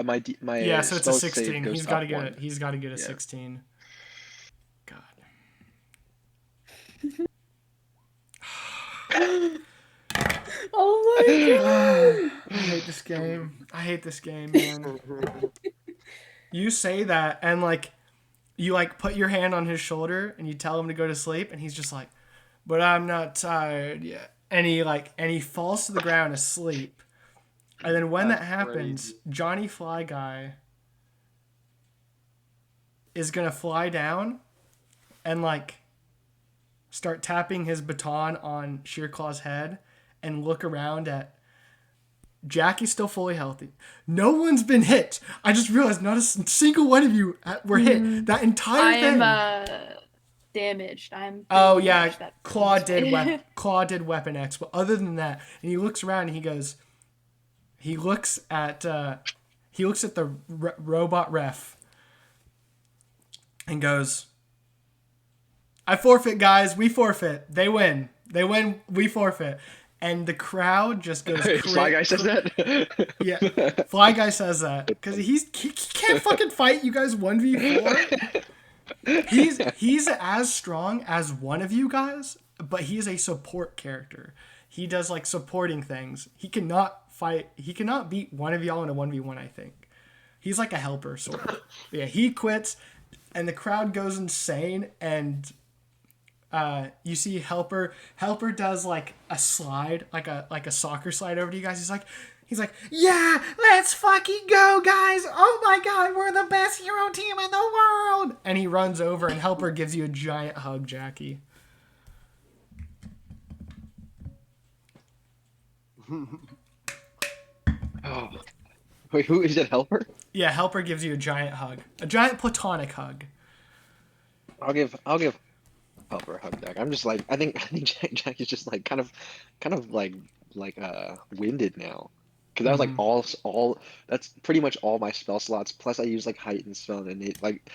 my Yeah, so it's a spell save 16. goes He's got to up get one. it. He's got to get a 16. God. Oh my god. I hate this game, man. You say that, and like, you like put your hand on his shoulder, and you tell him to go to sleep, and he's just like, "But I'm not tired yet." And he falls to the ground asleep. And then when that happens, Johnny Fly Guy is gonna fly down, and like, start tapping his baton on Sheerclaw's head, and look around at Jackie's still fully healthy. No one's been hit. I just realized not a single one of you were hit. That entire thing. damaged. I'm Oh pretty yeah, damaged, that Claw piece. did Weapon X, but other than that, and he looks around and he looks at the robot ref and goes, "I forfeit, guys. We forfeit. They win. They win. We forfeit." And the crowd just goes crazy. Fly Guy says that? Yeah, Fly Guy says that because he can't fucking fight you guys 1v4. He's as strong as one of you guys, but he is a support character. He does like supporting things. He cannot fight. He cannot beat one of y'all in a 1v1, I think. He's like a helper sort of. Yeah, he quits and the crowd goes insane, and you see Helper does like a slide, like a soccer slide over to you guys. He's like, "Yeah, let's fucking go, guys. Oh my god, we're the best hero team in the world." And he runs over and Helper gives you a giant hug, Jackie. Oh. Wait, who is it? Helper? Yeah, Helper gives you a giant hug. A giant platonic hug. I'll give Helper a hug back. I'm just like I think Jack is just like kind of like winded now. Because that was like all that's pretty much all my spell slots. Plus I use like heightened spell and it like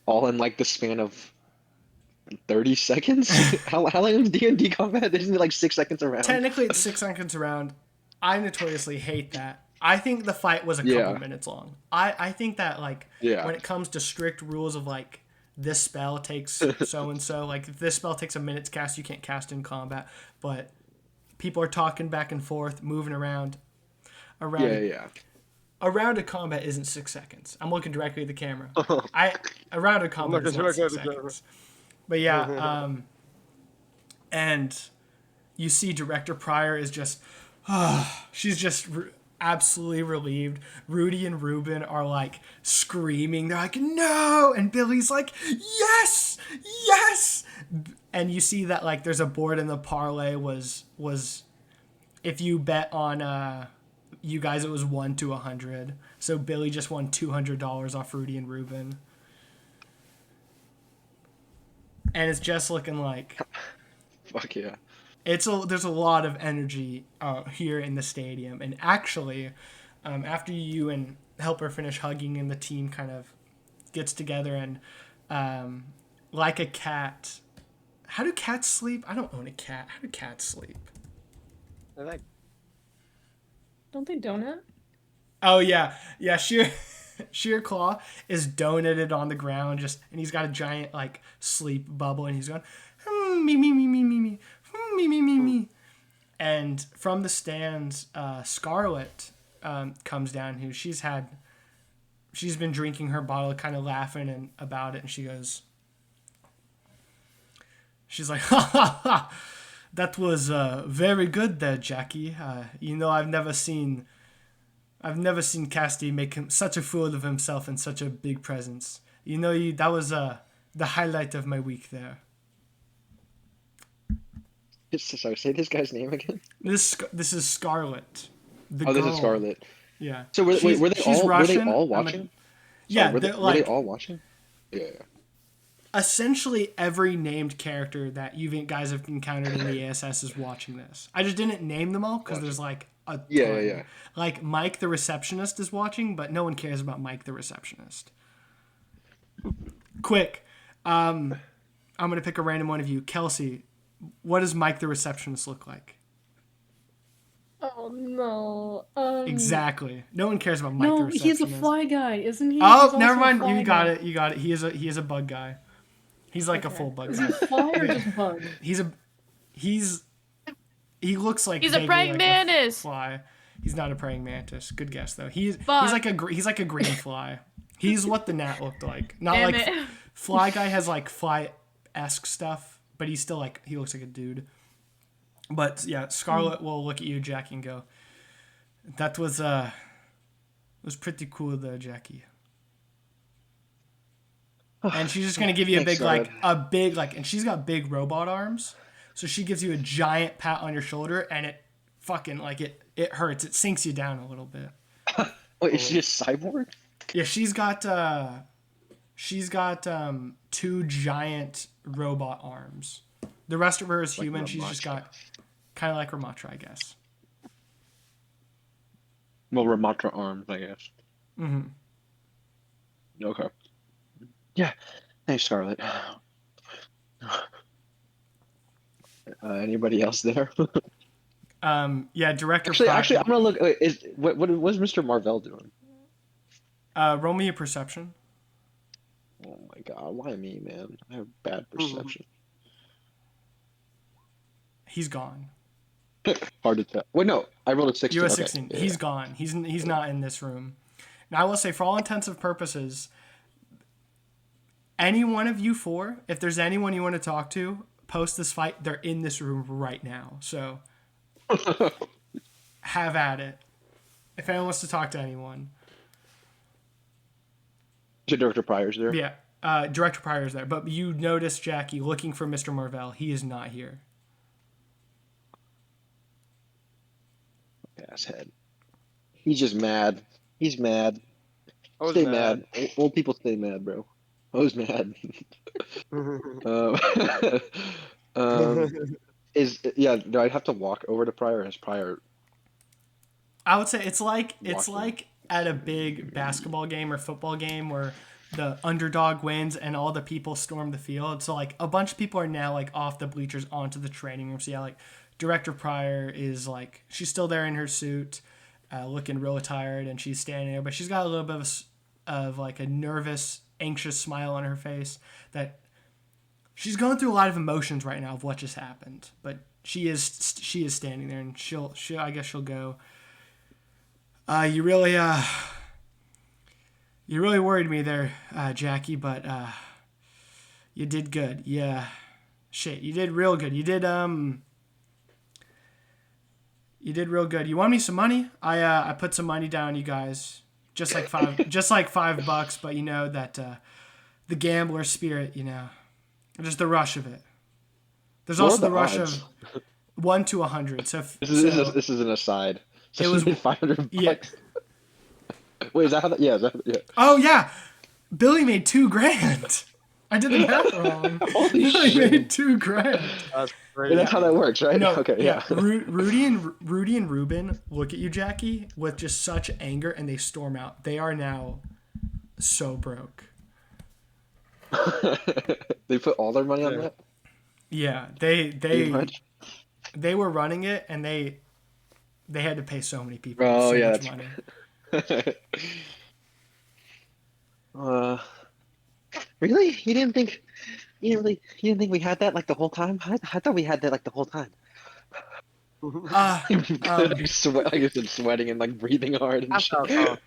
all in like the span of 30 seconds. How long is D&D combat? Isn't it like 6 seconds around? Technically, it's 6 seconds around. I notoriously hate that. I think the fight was a couple minutes long. I think that like when it comes to strict rules of like this spell takes so and so, like if this spell takes a minute to cast, you can't cast in combat. But people are talking back and forth, moving around. A round of combat isn't 6 seconds. I'm looking directly at the camera. A round of combat is not 6 seconds. But yeah, and you see Director Pryor is just, she's just absolutely relieved. Rudy and Ruben are like screaming. They're like, "No!" And Billy's like, "Yes! Yes!" And you see that like there's a board in the parlay was if you bet on you guys, it was 1 to 100. So Billy just won $200 off Rudy and Ruben. And it's just looking like, fuck yeah. There's a lot of energy here in the stadium. And actually, after you and Helper finish hugging and the team kind of gets together and like a cat. How do cats sleep? I don't own a cat. How do cats sleep? I like. Don't they donut? Oh yeah. Sheer Claw is donated on the ground, and he's got a giant like sleep bubble, and he's going, me me me me me me, me me me me. And from the stands, Scarlet comes down, who she's been drinking her bottle, kind of laughing about it, and she's like, "Ha ha ha, that was very good there, Jackie. I've never seen Casti make such a fool of himself in such a big presence. That was the highlight of my week there." Sorry, say this guy's name again. This is Scarlet. The girl. This is Scarlet. Yeah. So were they all watching? Yeah, were they all watching? Yeah. Essentially, every named character that you guys have encountered in the ASS is watching this. I just didn't name them all because there's like a ton. Yeah. Like Mike the receptionist is watching, but no one cares about Mike the receptionist. Quick, I'm gonna pick a random one of you. Kelsey, what does Mike the receptionist look like? Oh no. Exactly. No one cares about Mike the receptionist. No, he's a fly guy, isn't he? Oh, never mind. You got it. He is a bug guy. He's like a full bug Is guy. he fly or just bug? He looks like He's a praying mantis. Fly. He's not a praying mantis. Good guess though. He's like a green fly. He's what the gnat looked like. Not Damn like it. Fly Guy has like fly-esque stuff, but he's still like he looks like a dude. But yeah, Scarlet will look at you, Jackie, and go, "That was pretty cool there, Jackie." And she's just gonna give you a big and she's got big robot arms, so she gives you a giant pat on your shoulder, and it fucking like it hurts. It sinks you down a little bit. Wait, is she a cyborg? Yeah, she's got two giant robot arms. The rest of her is Like human. She's just Ramatra. got kind of like Ramatra, I guess. Well, Ramatra arms, I guess. Mm-hmm. Okay. Yeah. Thanks, Scarlett. Anybody else there? Yeah, Director Actually, I'm gonna look. Wait, what's Mr. Marvell doing? roll me a perception. Oh my God, why me, man? I have bad perception. He's gone. Hard to tell. Wait, no, I rolled a 16. You a Okay. 16. Yeah, He's gone. He's not in this room. Now I will say, for all intents and purposes, any one of you four, if there's anyone you want to talk to post this fight, they're in this room right now. So yeah. have at it. If anyone wants to talk to anyone. So Director Pryor's there. Yeah. Director Pryor's there. But you notice Jackie looking for Mr. Marvell. He is not here. Asshead. He's just mad. He's mad. I was Stay mad. mad. Old people stay mad, bro. I was mad. um, do I have to walk over to Pryor? Has Pryor I would say it's like walking? at a big basketball game or football game where the underdog wins and all the people storm the field. So like a bunch of people are now like off the bleachers onto the training room. So yeah, like Director Pryor is like, she's still there in her suit, looking real tired, and she's standing there, but she's got a little bit of like a nervous, anxious smile on her face that she's going through a lot of emotions right now of what just happened. But she is standing there, and she'll I guess she'll go. You really worried me there, Jackie, but you did good. Yeah, shit, you did real good. You did real good. You want me some money? I put some money down, you guys. Just like $5, but you know that the gambler spirit, you know, just the rush of it. There's What also are the the rush odds? of 1 to 100. So This is an aside. So It she was- made $500. yeah. Wait, is that how that? Yeah, is that, yeah. Oh yeah, Billy made $2,000. I did the math wrong. Holy Billy shit. made $2,000. That's And crazy. that's how that works, right? No, Okay, yeah. Rudy and Ruben look at you, Jackie, with just such anger, and they storm out. They are now so broke. They put all their money on Yeah. that? Yeah, Pretty much? they were running it, and they had to pay so many people Oh, so yeah, much that's- money. Really? You didn't think we had that like the whole time? I thought we had that like the whole time. Like I guess it's sweating and like breathing hard and I shit. felt confident.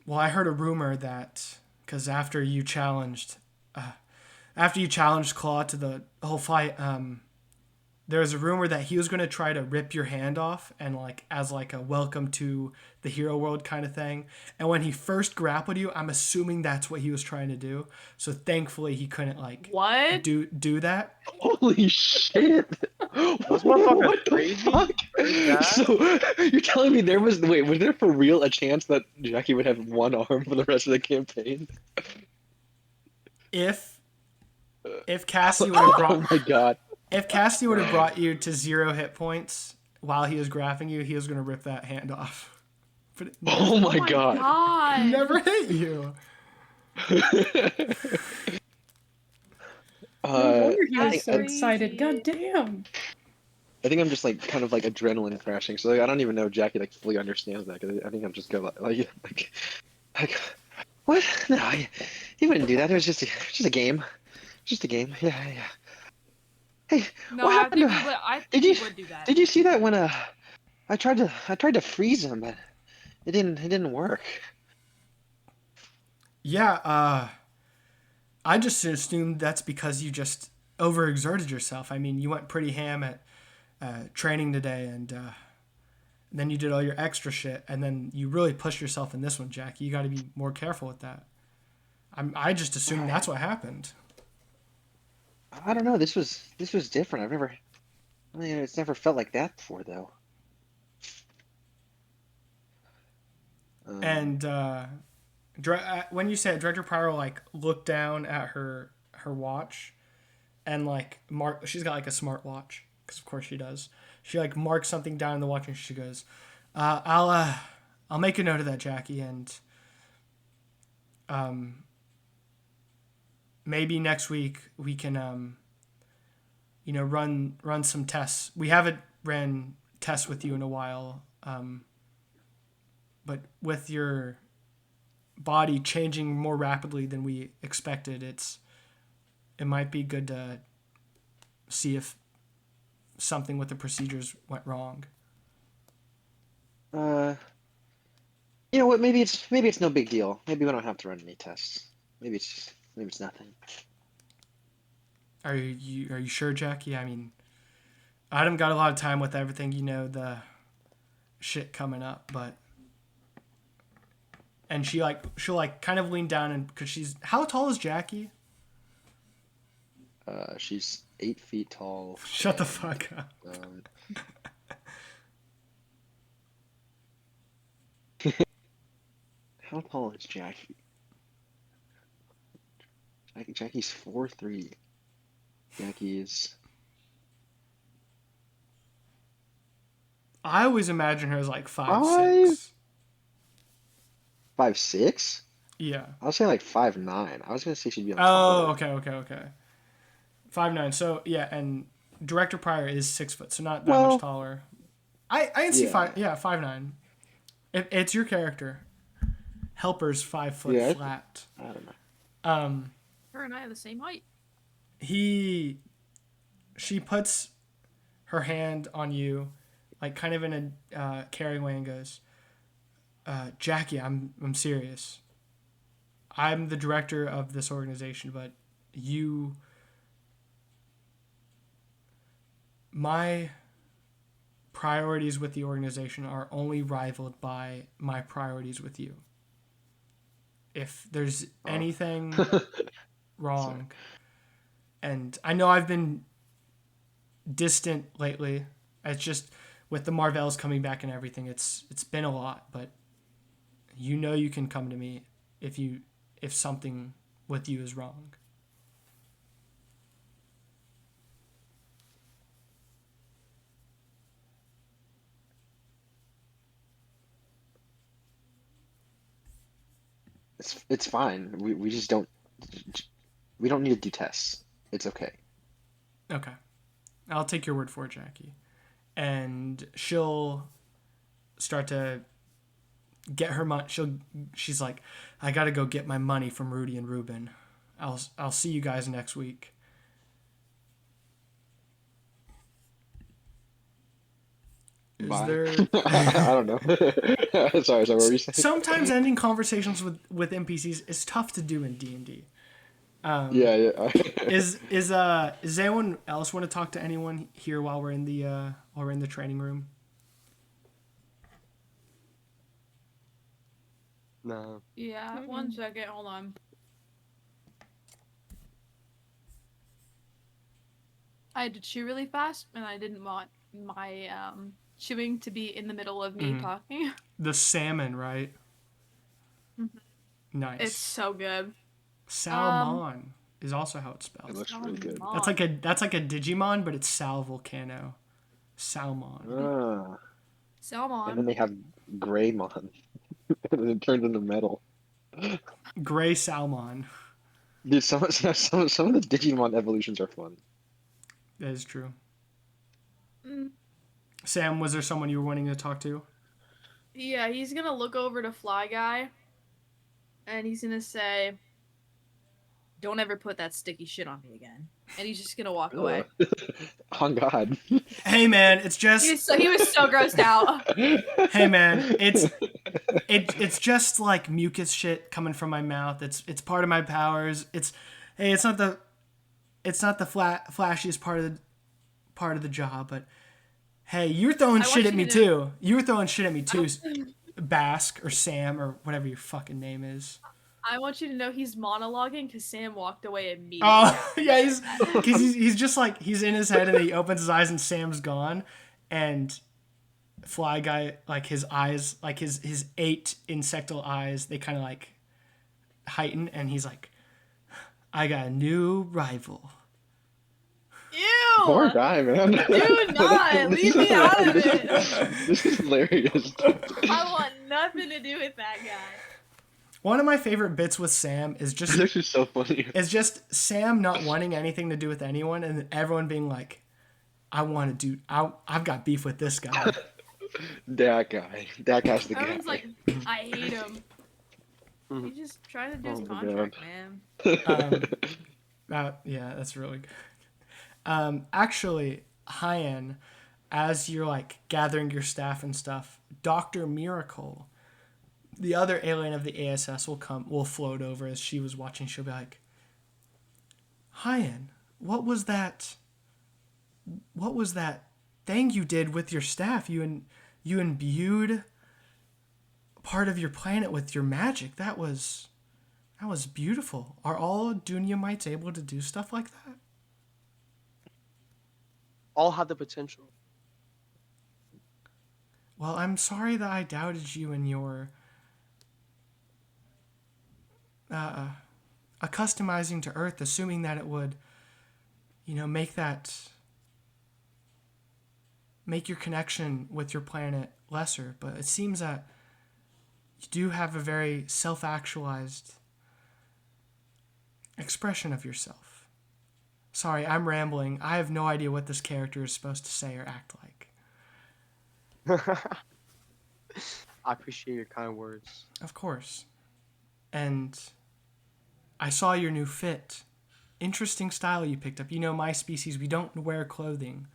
Well, I heard a rumor that because after you challenged Claw to the whole fight, there was a rumor that he was going to try to rip your hand off and like as like a welcome to the hero world kind of thing. And when he first grappled you, I'm assuming that's what he was trying to do. So thankfully he couldn't like What? do that. Holy shit! Those motherfuckers What the crazy? fuck? Heard that? So you're telling me was there for real a chance that Jackie would have one arm for the rest of the campaign? If Cassie would have Oh brought my god! if Cassie would have brought you to 0 hit points while he was graphing you, he was going to rip that hand off. But it Oh my god! God. never hit you. No wonder he I was so think excited. God damn. I think I'm just like kind of like adrenaline crashing. So like, I don't even know if Jackie like fully understands that. 'Cause I think I'm just gonna like what? No, he wouldn't do that. It was just a game. Just a game. Yeah, yeah. Hey, No, what I happened think to? he would. I think Did he you would do that. did you see that when I tried to freeze him, but it didn't work. Yeah, I just assumed that's because you just overexerted yourself. I mean, you went pretty ham at training today, and then you did all your extra shit, and then you really pushed yourself in this one, Jackie. You got to be more careful with that. I just assumed that's what happened. I don't know. This was different. It's never felt like that before, though. And when you said Director Pryor will, like, look down at her watch and, like, mark. She's got, like, a smart watch because of course she does. She, like, marks something down in the watch and she goes, I'll make a note of that, Jackie, and maybe next week we can run some tests. We haven't ran tests with you in a while, but with your body changing more rapidly than we expected, it might be good to see if something with the procedures went wrong. You know what? Maybe it's no big deal. Maybe we don't have to run any tests. Maybe it's nothing. Are you sure, Jackie? I mean, I haven't got a lot of time with everything, the shit coming up, but. And she'll kind of lean down, and because how tall is Jackie? She's 8 feet tall. Shut the fuck up. How tall is Jackie? Jackie's 4'3". Jackie is. I always imagine her as like 5'6". 5'6"? Yeah. I was saying like 5'9". I was gonna say she'd be on Oh, taller. okay. 5'9". So yeah, and Director Pryor is 6 foot, so not that much taller. I can see 5'9". It's your character. Helper's 5 foot flat. I don't know. Her and I are the same height. She puts her hand on you, like kind of in a caring way, and goes, Jackie, I'm serious. I'm the director of this organization, but my priorities with the organization are only rivaled by my priorities with you. If there's anything wrong, and I know I've been distant lately, it's just with the Marvells coming back and everything, it's been a lot, but you can come to me if something with you is wrong. It's fine. We just don't need to do tests. It's okay. Okay. I'll take your word for it, Jackie. And she'll start to get her money. She's like, I gotta go get my money from Rudy and Ruben. I'll see you guys next week. Bye. There? I don't know. Sorry, what were you saying? Sometimes ending conversations with NPCs is tough to do in D&D. Yeah. Is anyone else want to talk to anyone here while we're in the training room? No. Yeah, 1 second, hold on. I had to chew really fast, and I didn't want my chewing to be in the middle of me talking. The salmon, right? Mm-hmm. Nice. It's so good. Salmon is also how it's spelled. It looks really good. That's like a Digimon, but it's Sal Volcano. Salmon. Salmon. And then they have Greymon. And then it turns into metal. Gray Salmon. Dude, some of the Digimon evolutions are fun. That is true. Sam, was there someone you were wanting to talk to? Yeah, he's gonna look over to Fly Guy, and he's gonna say, "Don't ever put that sticky shit on me again." And he's just gonna walk away. Oh God. Hey man, it's just he was so grossed out. Hey man, it's just like mucus shit coming from my mouth. It's part of my powers. It's not the flashiest part of the job, but hey, you're throwing shit at me too. You were throwing shit at me too, Bask or Sam or whatever your fucking name is. I want you to know he's monologuing because Sam walked away immediately. Oh, yeah, he's just like, he's in his head and he opens his eyes and Sam's gone. And Fly Guy, like his eyes, like his 8 insectal eyes, they kind of like Hayyan, and he's like, I got a new rival. Ew! Poor guy, man. Do not! Leave me out of it! This is hilarious. I want nothing to do with that guy. One of my favorite bits with Sam is It's actually so funny. Sam not wanting anything to do with anyone, and then everyone being like, I've got beef with this guy. That guy. That guy's the guy. Everyone's like, I hate him. He just tried to do his Oh my contract, God. man. Yeah, that's really good. Actually, Hayyan, as you're like gathering your staff and stuff, Dr. Miracle, the other alien of the ASS, will float over as she was watching. She'll be like, Hayyan, what was that thing you did with your staff? You imbued part of your planet with your magic. That was beautiful. Are all Dunyamites able to do stuff like that? All have the potential. Well, I'm sorry that I doubted you in your accustomizing to Earth, assuming that it would, make your connection with your planet lesser. But it seems that you do have a very self-actualized expression of yourself. Sorry, I'm rambling. I have no idea what this character is supposed to say or act like. I appreciate your kind words. Of course. And I saw your new fit. Interesting style you picked up. My species, we don't wear clothing,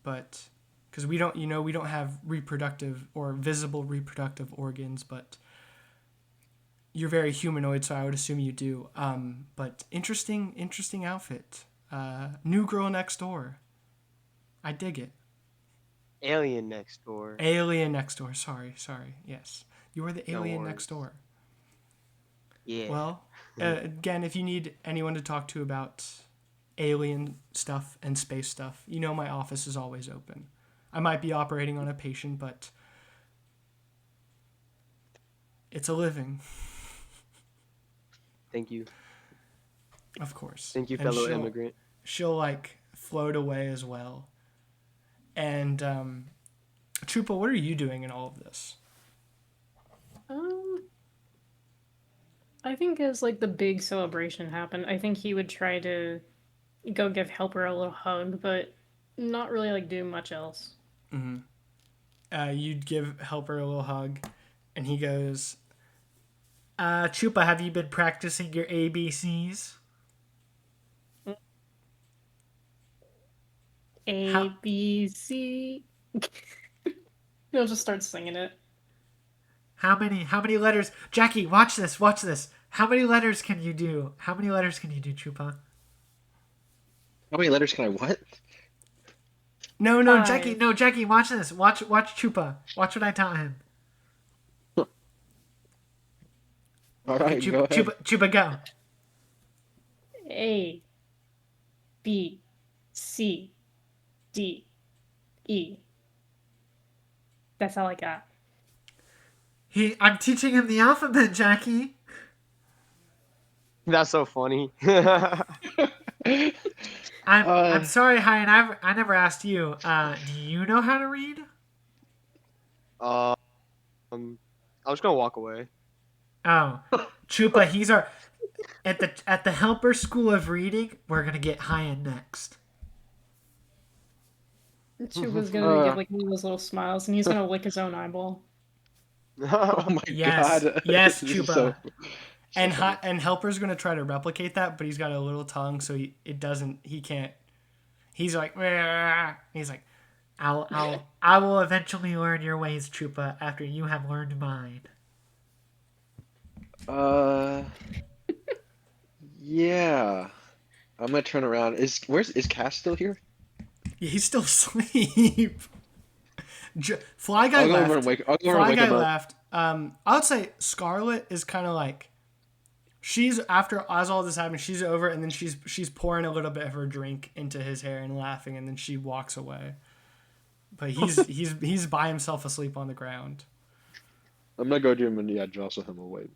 but because we don't have reproductive or visible reproductive organs, but you're very humanoid, so I would assume you do. But interesting outfit. New girl next door. I dig it. Alien next door. Alien next door. Sorry. Yes. You are the No alien worries. next door. Yeah. Well, again, if you need anyone to talk to about alien stuff and space stuff, my office is always open. I might be operating on a patient, but it's a living. Thank you. Of course. Thank you, And fellow immigrant. She'll float away as well. And Chupa, what are you doing in all of this? I think as the big celebration happened, I think he would try to go give Helper a little hug, but not really do much else. Mm-hmm. You'd give Helper a little hug, and he goes, Chupa, have you been practicing your ABCs? A, B, C. He'll just start singing it. How many letters? Jackie, watch this. How many letters can you do? Chupa? How many letters can I what? No, Five. Jackie, watch this. Watch Chupa. Watch what I taught him. All right, go ahead. Chupa, go. A, B, C, D, E. That's all I got. I'm teaching him the alphabet, Jackie. That's so funny. I'm sorry, Hayyan. I never asked you. Do you know how to read? I was gonna walk away. Oh, Chupa, he's our at the Helper School of Reading. We're gonna get Hayyan next. Chuba's gonna give one of those little smiles, and he's gonna lick his own eyeball. Oh my Yes, God. yes, This is Chupa. so And funny. and Helper's gonna try to replicate that, but he's got a little tongue, so he can't. He's like, "Rah." He's like, I will eventually learn your ways, Chupa, after you have learned mine. Yeah. I'm gonna turn around. Is Cass still here? Yeah, he's still asleep. Fly Guy I'll go over left. and wake. I'll go over and Fly wake Guy him up. left. I would say Scarlet is kind of like, she's as all this happens, she's over, and then she's pouring a little bit of her drink into his hair and laughing, and then she walks away. But he's by himself asleep on the ground. I'm gonna go do him and jostle him away.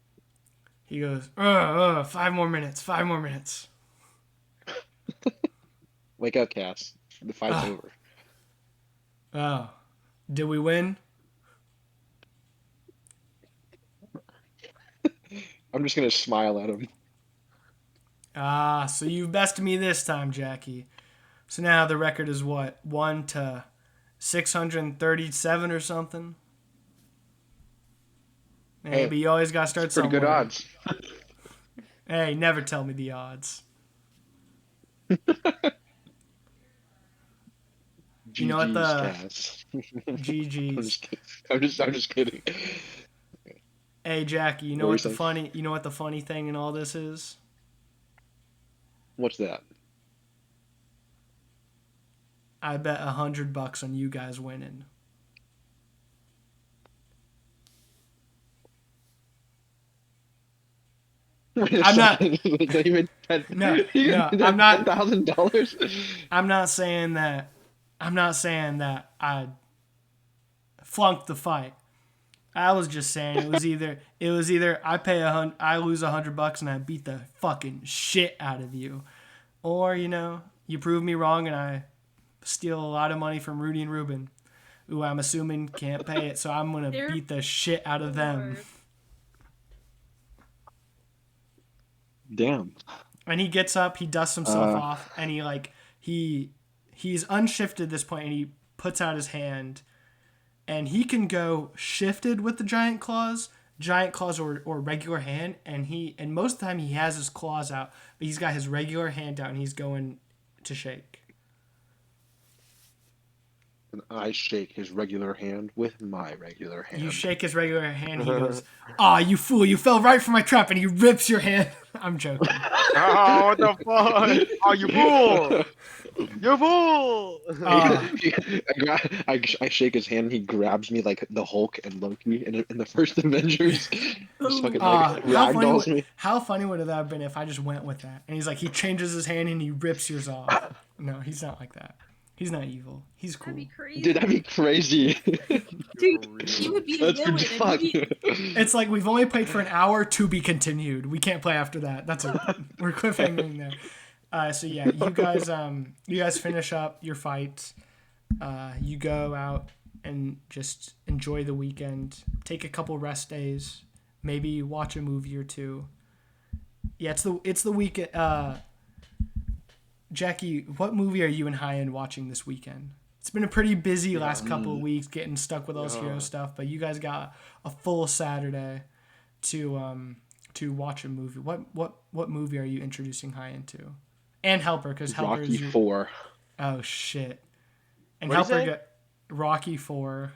He goes, 5 more minutes, 5 more minutes. Wake up, Cass. The fight's over. Oh, did we win? I'm just gonna smile at him. So you've bested me this time, Jackie. So now the record is what? 1 to 637 or something? Hey, but you always got to start Pretty somewhere. good odds. Hey, never tell me the odds. You know what the Cass. GG's. I'm just kidding. Hey, Jackie, you know What were what the you funny? You know what the funny thing in all this is? What's that? I bet $100 on you guys winning. I'm not. No, I'm not. $10,000. I'm not saying that. I'm not saying that I flunked the fight. I was just saying it was either I lose $100 and I beat the fucking shit out of you, or you prove me wrong and I steal a lot of money from Rudy and Ruben, who I'm assuming can't pay it, so I'm gonna beat the shit out of them. Damn. And he gets up, he dusts himself off, and he's unshifted at this point, and he puts out his hand, and he can go shifted with the giant claws or regular hand, and most of the time he has his claws out, but he's got his regular hand out and he's going to shake. And I shake his regular hand with my regular hand. You shake his regular hand, he goes, you fool, you fell right for my trap, and he rips your hand. I'm joking. Oh, what the fuck? Oh, you fool! You fool! I shake his hand. He grabs me like the Hulk and Loki in the first Avengers. Just fucking ragdolls me. How funny would that have been if I just went with that? And he's like, he changes his hand and he rips yours off. No, he's not like that. He's not evil. He's cool. That'd be crazy. Dude, that'd be crazy. Dude, he would be the That's villain. good fun. It's like we've only played for an hour, to be continued. We can't play after that. We're cliffhanging there. So yeah, you guys finish up your fight. You go out and just enjoy the weekend. Take a couple rest days. Maybe watch a movie or two. Yeah, it's the weekend. Jackie, what movie are you and Hayyan watching this weekend? It's been a pretty busy last couple of weeks getting stuck with all this hero stuff, but you guys got a full Saturday to watch a movie. What movie are you introducing Hayyan to? And Helper, because Helper Rocky is your... 4. Oh shit! And What'd you Helper say? got Rocky 4.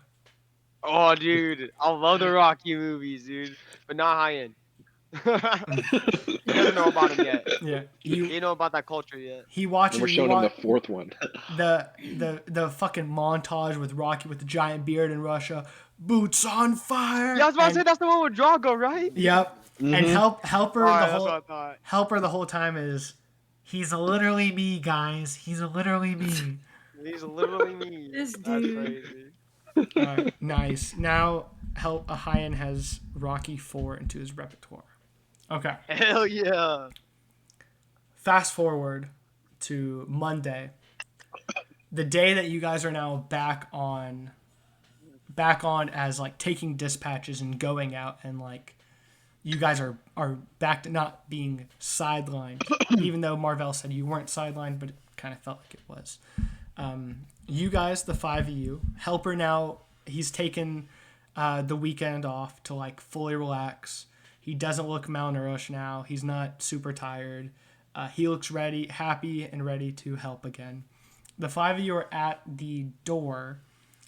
Oh, dude, I love the Rocky movies, dude, but not Hayyan. He doesn't know about him yet. Yeah, He don't know about that culture yet. he watches. And we're showing him the fourth one. the fucking montage with Rocky with the giant beard in Russia, boots on fire. Yeah, I was about to say that's the one with Drago, right? Yep. Mm-hmm. And Helper Alright, the that's whole what I thought. Helper the whole time is, he's literally me, guys. He's literally me. He's literally me. This That's dude. crazy. Alright, nice. Now Hayyan has Rocky 4 into his repertoire. Okay. Hell yeah. Fast forward to Monday, the day that you guys are now back on as like taking dispatches and going out, and like you guys are back to not being sidelined, even though Marvell said you weren't sidelined, but it kind of felt like it was. You guys, the 5 of you, Helper now, he's taken the weekend off to like fully relax. He doesn't look malnourished now. He's not super tired. He looks happy and ready to help again. The 5 of you are at the door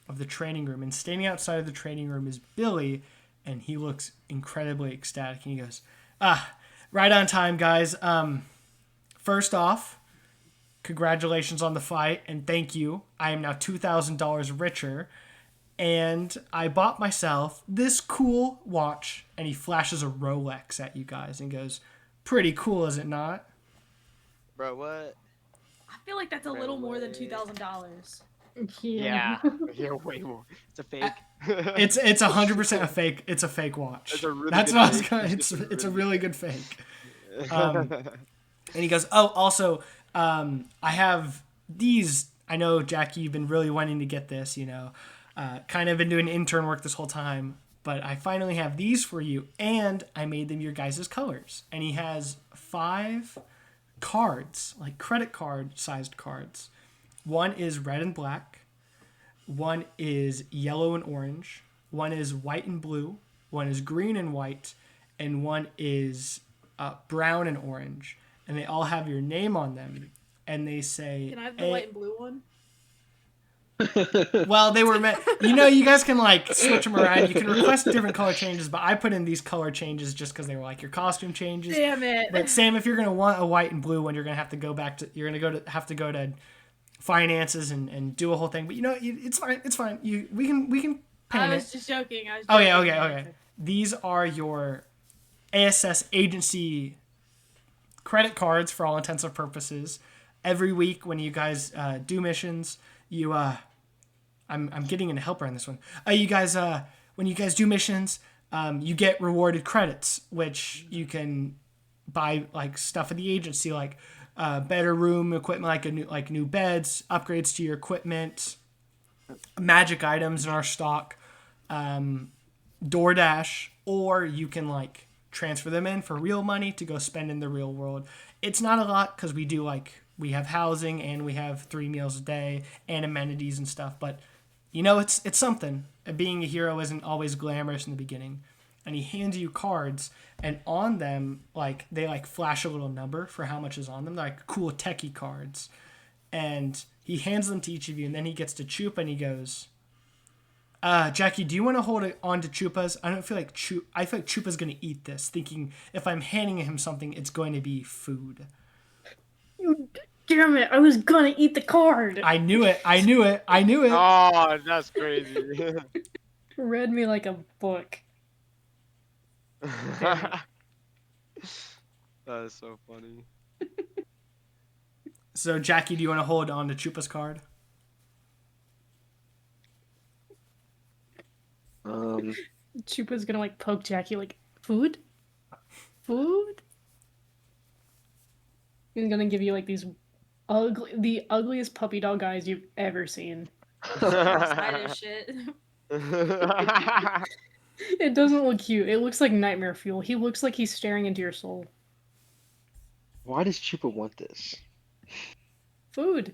of the training room, and standing outside of the training room is Billy, and he looks incredibly ecstatic. And he goes, right on time, guys. First off, congratulations on the fight, and thank you. I am now $2,000 richer. And I bought myself this cool watch, and he flashes a Rolex at you guys and goes, pretty cool, is it not? Bro, what? I feel like that's a little more than $2,000. Yeah. Yeah, way more. It's a fake. It's 100% a fake. It's a fake watch. It's a really That's good what I was fake. going. It's a really good fake. And he goes, "Oh, also, I have these. I know, Jackie, you've been really wanting to get this. Kind of been doing intern work this whole time, but I finally have these for you, and I made them your guys' colors." And he has 5 cards, like credit card sized cards. One is red and black. One is yellow and orange. One is white and blue. One is green and white, and one is brown and orange. And they all have your name on them. And they say, Can I have the white and blue one? well, they were meant. You guys can like switch them around. You can request different color changes, but I put in these color changes just because they were like your costume changes. Damn it! But Sam, if you're gonna want a white and blue one, you're gonna have to go have to go to finances and do a whole thing. But it's fine. It's fine. We can paint I was it. just joking. Okay. These are your ASS agency credit cards for all intents and purposes. Every week when you guys do missions, I'm getting in a helper on this one. You guys when you guys do missions, you get rewarded credits, which you can buy like stuff at the agency, like better room equipment, like new beds, upgrades to your equipment, magic items in our stock, DoorDash, or you can like transfer them in for real money to go spend in the real world. It's not a lot because we have housing and we have 3 meals a day and amenities and stuff, but it's something. Being a hero isn't always glamorous in the beginning. And he hands you cards, and on them, like, they like flash a little number for how much is on them. They're like cool techie cards. And he hands them to each of you, and then he gets to Chupa and he goes, Jackie, do you want to hold it on to Chupa's? I feel like Chupa's going to eat this, thinking if I'm handing him something, it's going to be food. Damn it, I was gonna eat the card. I knew it. Oh, that's crazy. Read me like a book. That is so funny. So, Jackie, do you want to hold on to Chupa's card? Chupa's gonna like poke Jackie like, food? He's gonna give you like the ugliest puppy dog eyes you've ever seen. Cross-eyed as shit. It doesn't look cute. It looks like nightmare fuel. He looks like he's staring into your soul. Why does Chupa want this? Food.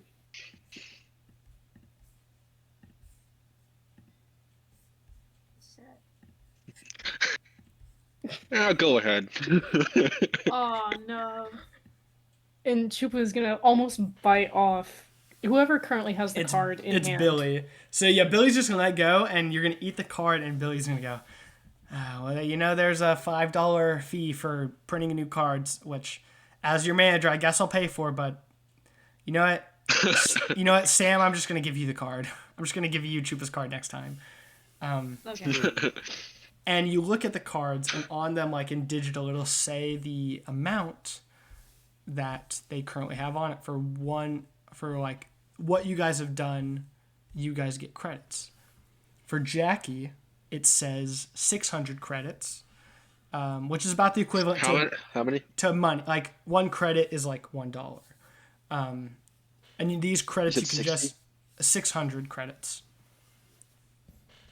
Go ahead. Oh no. And Chupa is gonna almost bite off whoever currently has the card in hand. It's Billy. So yeah, Billy's just gonna let go, and you're gonna eat the card, and Billy's gonna go, there's a $5 fee for printing new cards, which, as your manager, I guess I'll pay for. But you know what, Sam, I'm just gonna give you the card. I'm just gonna give you Chupa's card next time. Okay. And you look at the cards, and on them, like in digital, it'll say the amount that they currently have on it for like what you guys have done. You guys get credits. For Jackie, it says 600 credits, which is about the equivalent how many? To money. Like one credit is like $1. And these credits you can 60? just 600 credits.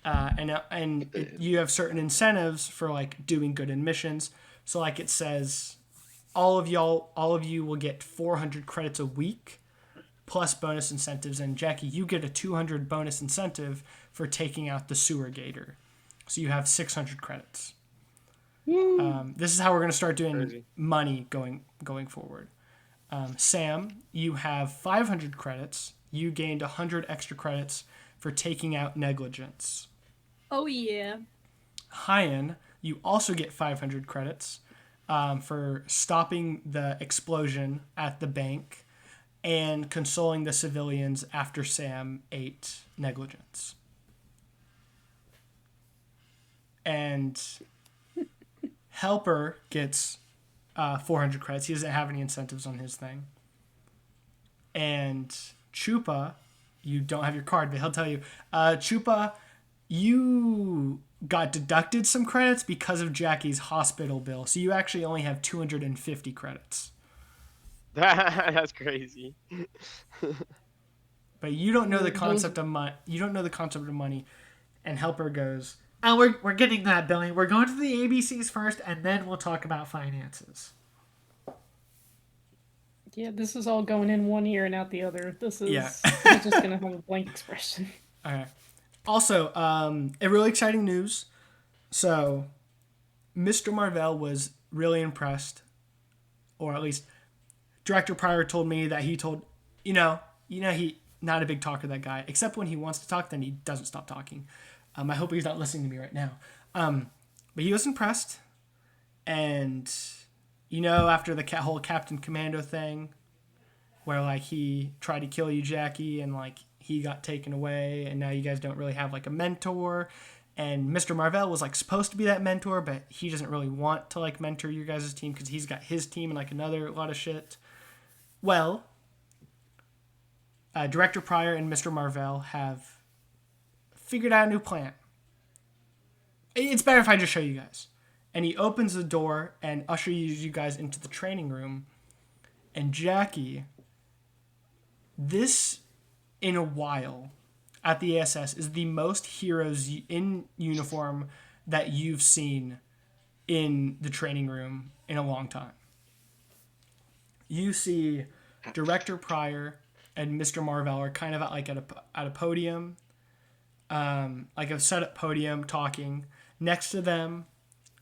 You have certain incentives for like doing good in missions. So like it says, all of you will get 400 credits a week, plus bonus incentives. And Jackie, you get a 200 bonus incentive for taking out the sewer gator. So you have 600 credits. This is how we're going to start doing money going forward. Sam, you have 500 credits. You gained 100 extra credits for taking out negligence. Oh yeah. Hayyan, you also get 500 credits for stopping the explosion at the bank and consoling the civilians after Sam ate negligence. And Helper gets 400 credits. He doesn't have any incentives on his thing. And Chupa you don't have your card, but he'll tell you. Chupa, you got deducted some credits because of Jackie's hospital bill, so you actually only have 250 credits. That's crazy. But you don't know the Those- concept of money. You don't know the concept of money. And Helper goes, And we're getting that, Billy. We're going to the ABCs first, and then we'll talk about finances. Yeah, this is all going in one ear and out the other. This is Yeah. he's just gonna have a blank expression. okay. Also, a really exciting news. So, Mr. Marvell was really impressed, or at least Director Pryor told me that he told, he not a big talker, that guy, except when he wants to talk, then he doesn't stop talking. I hope he's not listening to me right now. But he was impressed. And, after the whole Captain Commando thing, where, like, he tried to kill you, Jackie, and, like, he got taken away, and now you guys don't really have, like, a mentor. And Mr. Marvell was, like, supposed to be that mentor, but he doesn't really want to, like, mentor your guys' team because he's got his team and, like, another lot of shit. Well, Director Pryor and Mr. Marvell have figured out a new plan. It's better if I just show you guys. And he opens the door and ushers you guys into the training room. And Jackie, this in a while at the ASS is the most heroes in uniform that you've seen in the training room in a long time. You see Director Pryor and Mr. Marvell are kind of at a podium, like a set-up podium talking. Next to them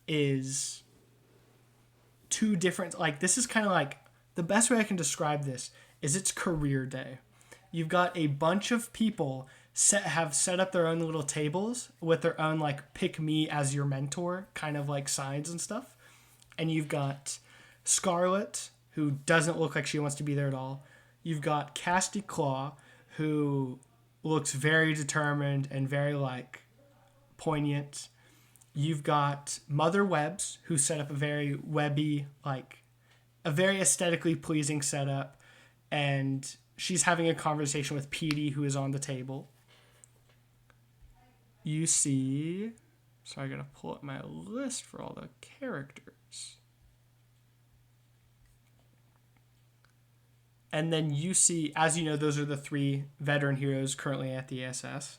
is two different, like, this is kind of like, the best way I can describe this is it's career day. You've got a bunch of people have set up their own little tables with their own, like, pick me as your mentor kind of like signs and stuff. And you've got Scarlet, who doesn't look like she wants to be there at all. You've got Casty Claw, who looks very determined and very, like, poignant. You've got Mother Webbs, who set up a very webby, like, a very aesthetically pleasing setup. And she's having a conversation with Petey, who is on the table. You see... So I gotta pull up my list for all the characters. And then you see, as you know, those are the three veteran heroes currently at the ASS.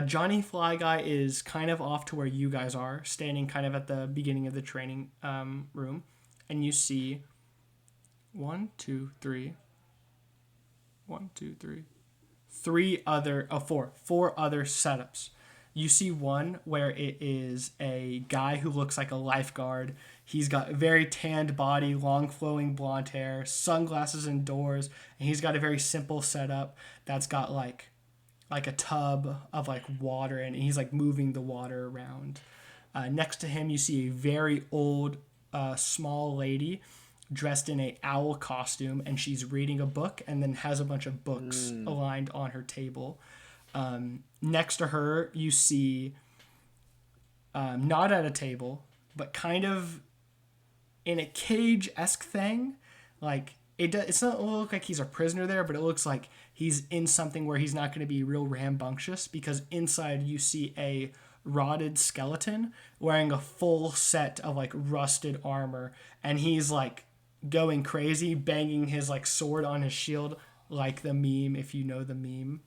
Johnny Fly Guy is kind of off to where you guys are, standing kind of at the beginning of the training room. And you see four other setups. You see one where it is a guy who looks like a lifeguard. He's got a very tanned body, long flowing blonde hair, sunglasses indoors, and he's got a very simple setup that's got like a tub of, like, water, and he's, like, moving the water around. Next to him, you see a very old, small lady dressed in a owl costume, and she's reading a book and then has a bunch of books aligned on her table. Next to her, you see, not at a table, but kind of in a cage-esque thing. Like, it's not look like he's a prisoner there, but it looks like he's in something where he's not going to be real rambunctious, because inside you see a rotted skeleton wearing a full set of, like, rusted armor, and he's, like, going crazy, banging his, like, sword on his shield, like the meme, if you know the meme.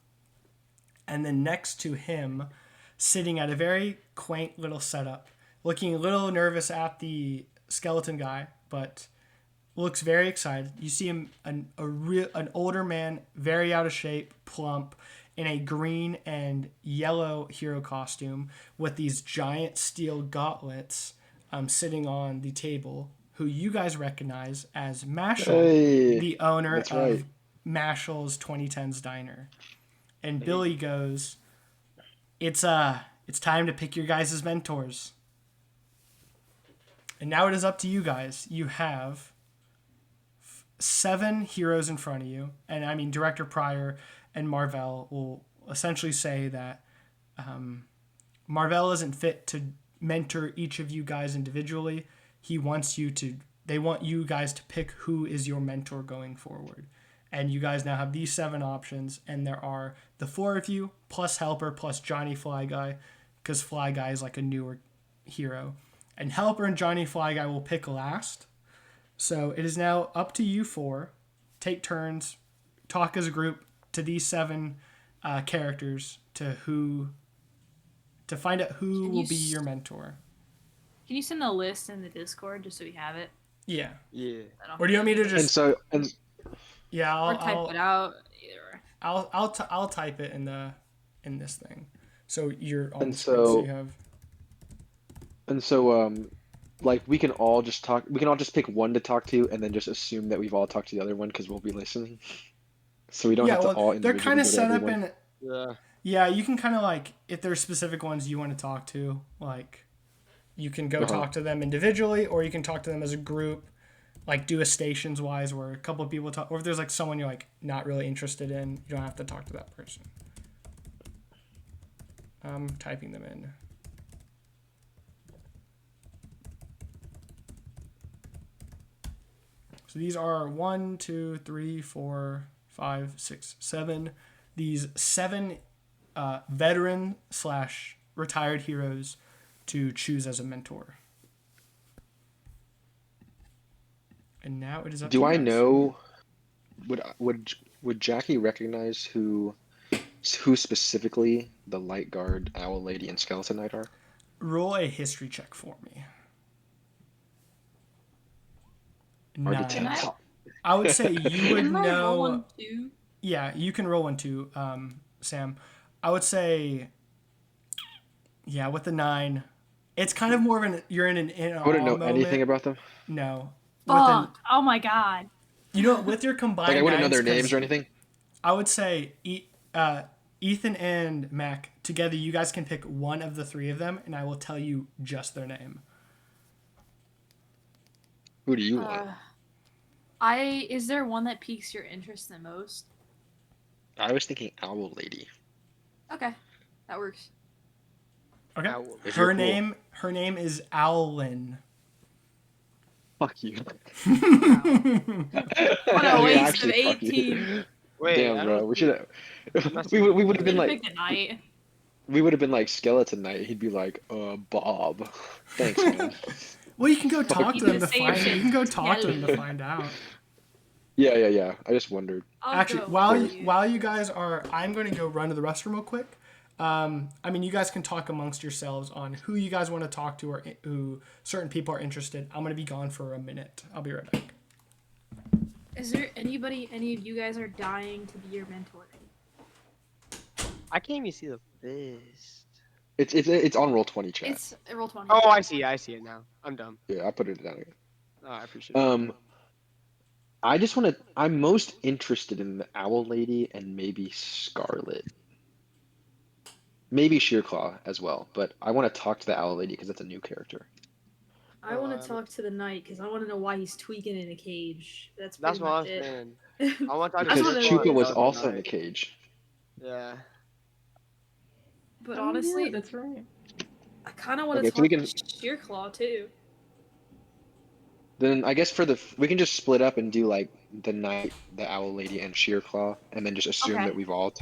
And then next to him, sitting at a very quaint little setup, looking a little nervous at the skeleton guy, but looks very excited. You see him, an older man, very out of shape, plump, in a green and yellow hero costume with these giant steel gauntlets, sitting on the table, who you guys recognize as Mashal, the owner of right. Mashal's 2010s Diner. And Billy goes, it's time to pick your guys' mentors. And now it is up to you guys. You have 7 heroes in front of you. And I mean, Director Pryor and Marvell will essentially say that Marvell isn't fit to mentor each of you guys individually. They want you guys to pick who is your mentor going forward. And you guys now have these 7 options, and there are the 4 of you, plus Helper, plus Johnny Fly Guy, because Fly Guy is like a newer hero. And Helper and Johnny Fly Guy will pick last. So it is now up to you 4. Take turns, talk as a group to these 7 characters to find out who will be your mentor. Can you send a list in the Discord just so we have it? Yeah. Yeah. Or do you want me to just? Yeah, or type it out. Either. I'll type it in this thing. So you're on And the screen, so you have. And so like we can all just talk. We can all just pick one to talk to, and then just assume that we've all talked to the other one because we'll be listening. So we don't have to all individually. They're kind of set up everyone. in. Yeah. Yeah, you can kind of like if there's specific ones you want to talk to, like you can go talk to them individually, or you can talk to them as a group. Like do a stations wise where a couple of people talk, or if there's like someone you're like not really interested in, you don't have to talk to that person. I'm typing them in. So these are 1, 2, 3, 4, 5, 6, 7. These 7 veteran / retired heroes to choose as a mentor. And now it is up to Do I you guys. know? Would Jackie recognize who specifically the Light Guard, Owl Lady, and Skeleton Knight are? Roll a history check for me. Or 9. detect? I would say you would Can I roll know. one too? Yeah, you can roll one too, Sam. I would say, yeah, with the 9, it's kind of more of an you're in an I wouldn't know moment. anything about them. No. Fuck. Oh my god. You know, with your combined Like I wouldn't know their 9s, 'cause names or anything. I would say Ethan and Mack together. You guys can pick one of the 3 of them, and I will tell you just their name. Who do you want? Is there one that piques your interest the most? I was thinking Owl Lady. Okay, that works. Okay. Owl. If you're cool. Her name is Owlin. Fuck you. What a waste of Actually, fuck you. 18. Wait, Damn, I bro. don't We think- should. We would have been Pick like. the night. We would have been like Skeleton Knight. He'd be like, Bob. Thanks, man. Well, you can go talk You to them can to say your find. shit You can go talk to them to together. find out. Yeah. I just wondered. I'll Actually, go while with you. you guys are, I'm going to go run to the restroom real quick. I mean, you guys can talk amongst yourselves on who you guys want to talk to or who certain people are interested. I'm going to be gone for a minute. I'll be right back. Is there any of you guys are dying to be your mentor? I can't even see the list. It's on Roll20 chat. It's roll 20. Oh, I see it now. I'm dumb. Yeah, I put it down again. Oh, I appreciate it. I just want to. I'm most interested in the Owl Lady and maybe Scarlet. Maybe Shearclaw as well, but I want to talk to the Owl Lady because that's a new character. I want to talk to the knight because I want to know why he's tweaking in a cage. That's That's pretty what I much was it. saying. I want to talk Because wanna know Chupa was the also in Knight. the cage. Yeah. But Oh, honestly, yeah, that's right. I kind of want to Okay, so talk we can- to Shearclaw too. Then I guess we can just split up and do like the Knight, the Owl Lady, and Shearclaw, and then just assume Okay. that we've all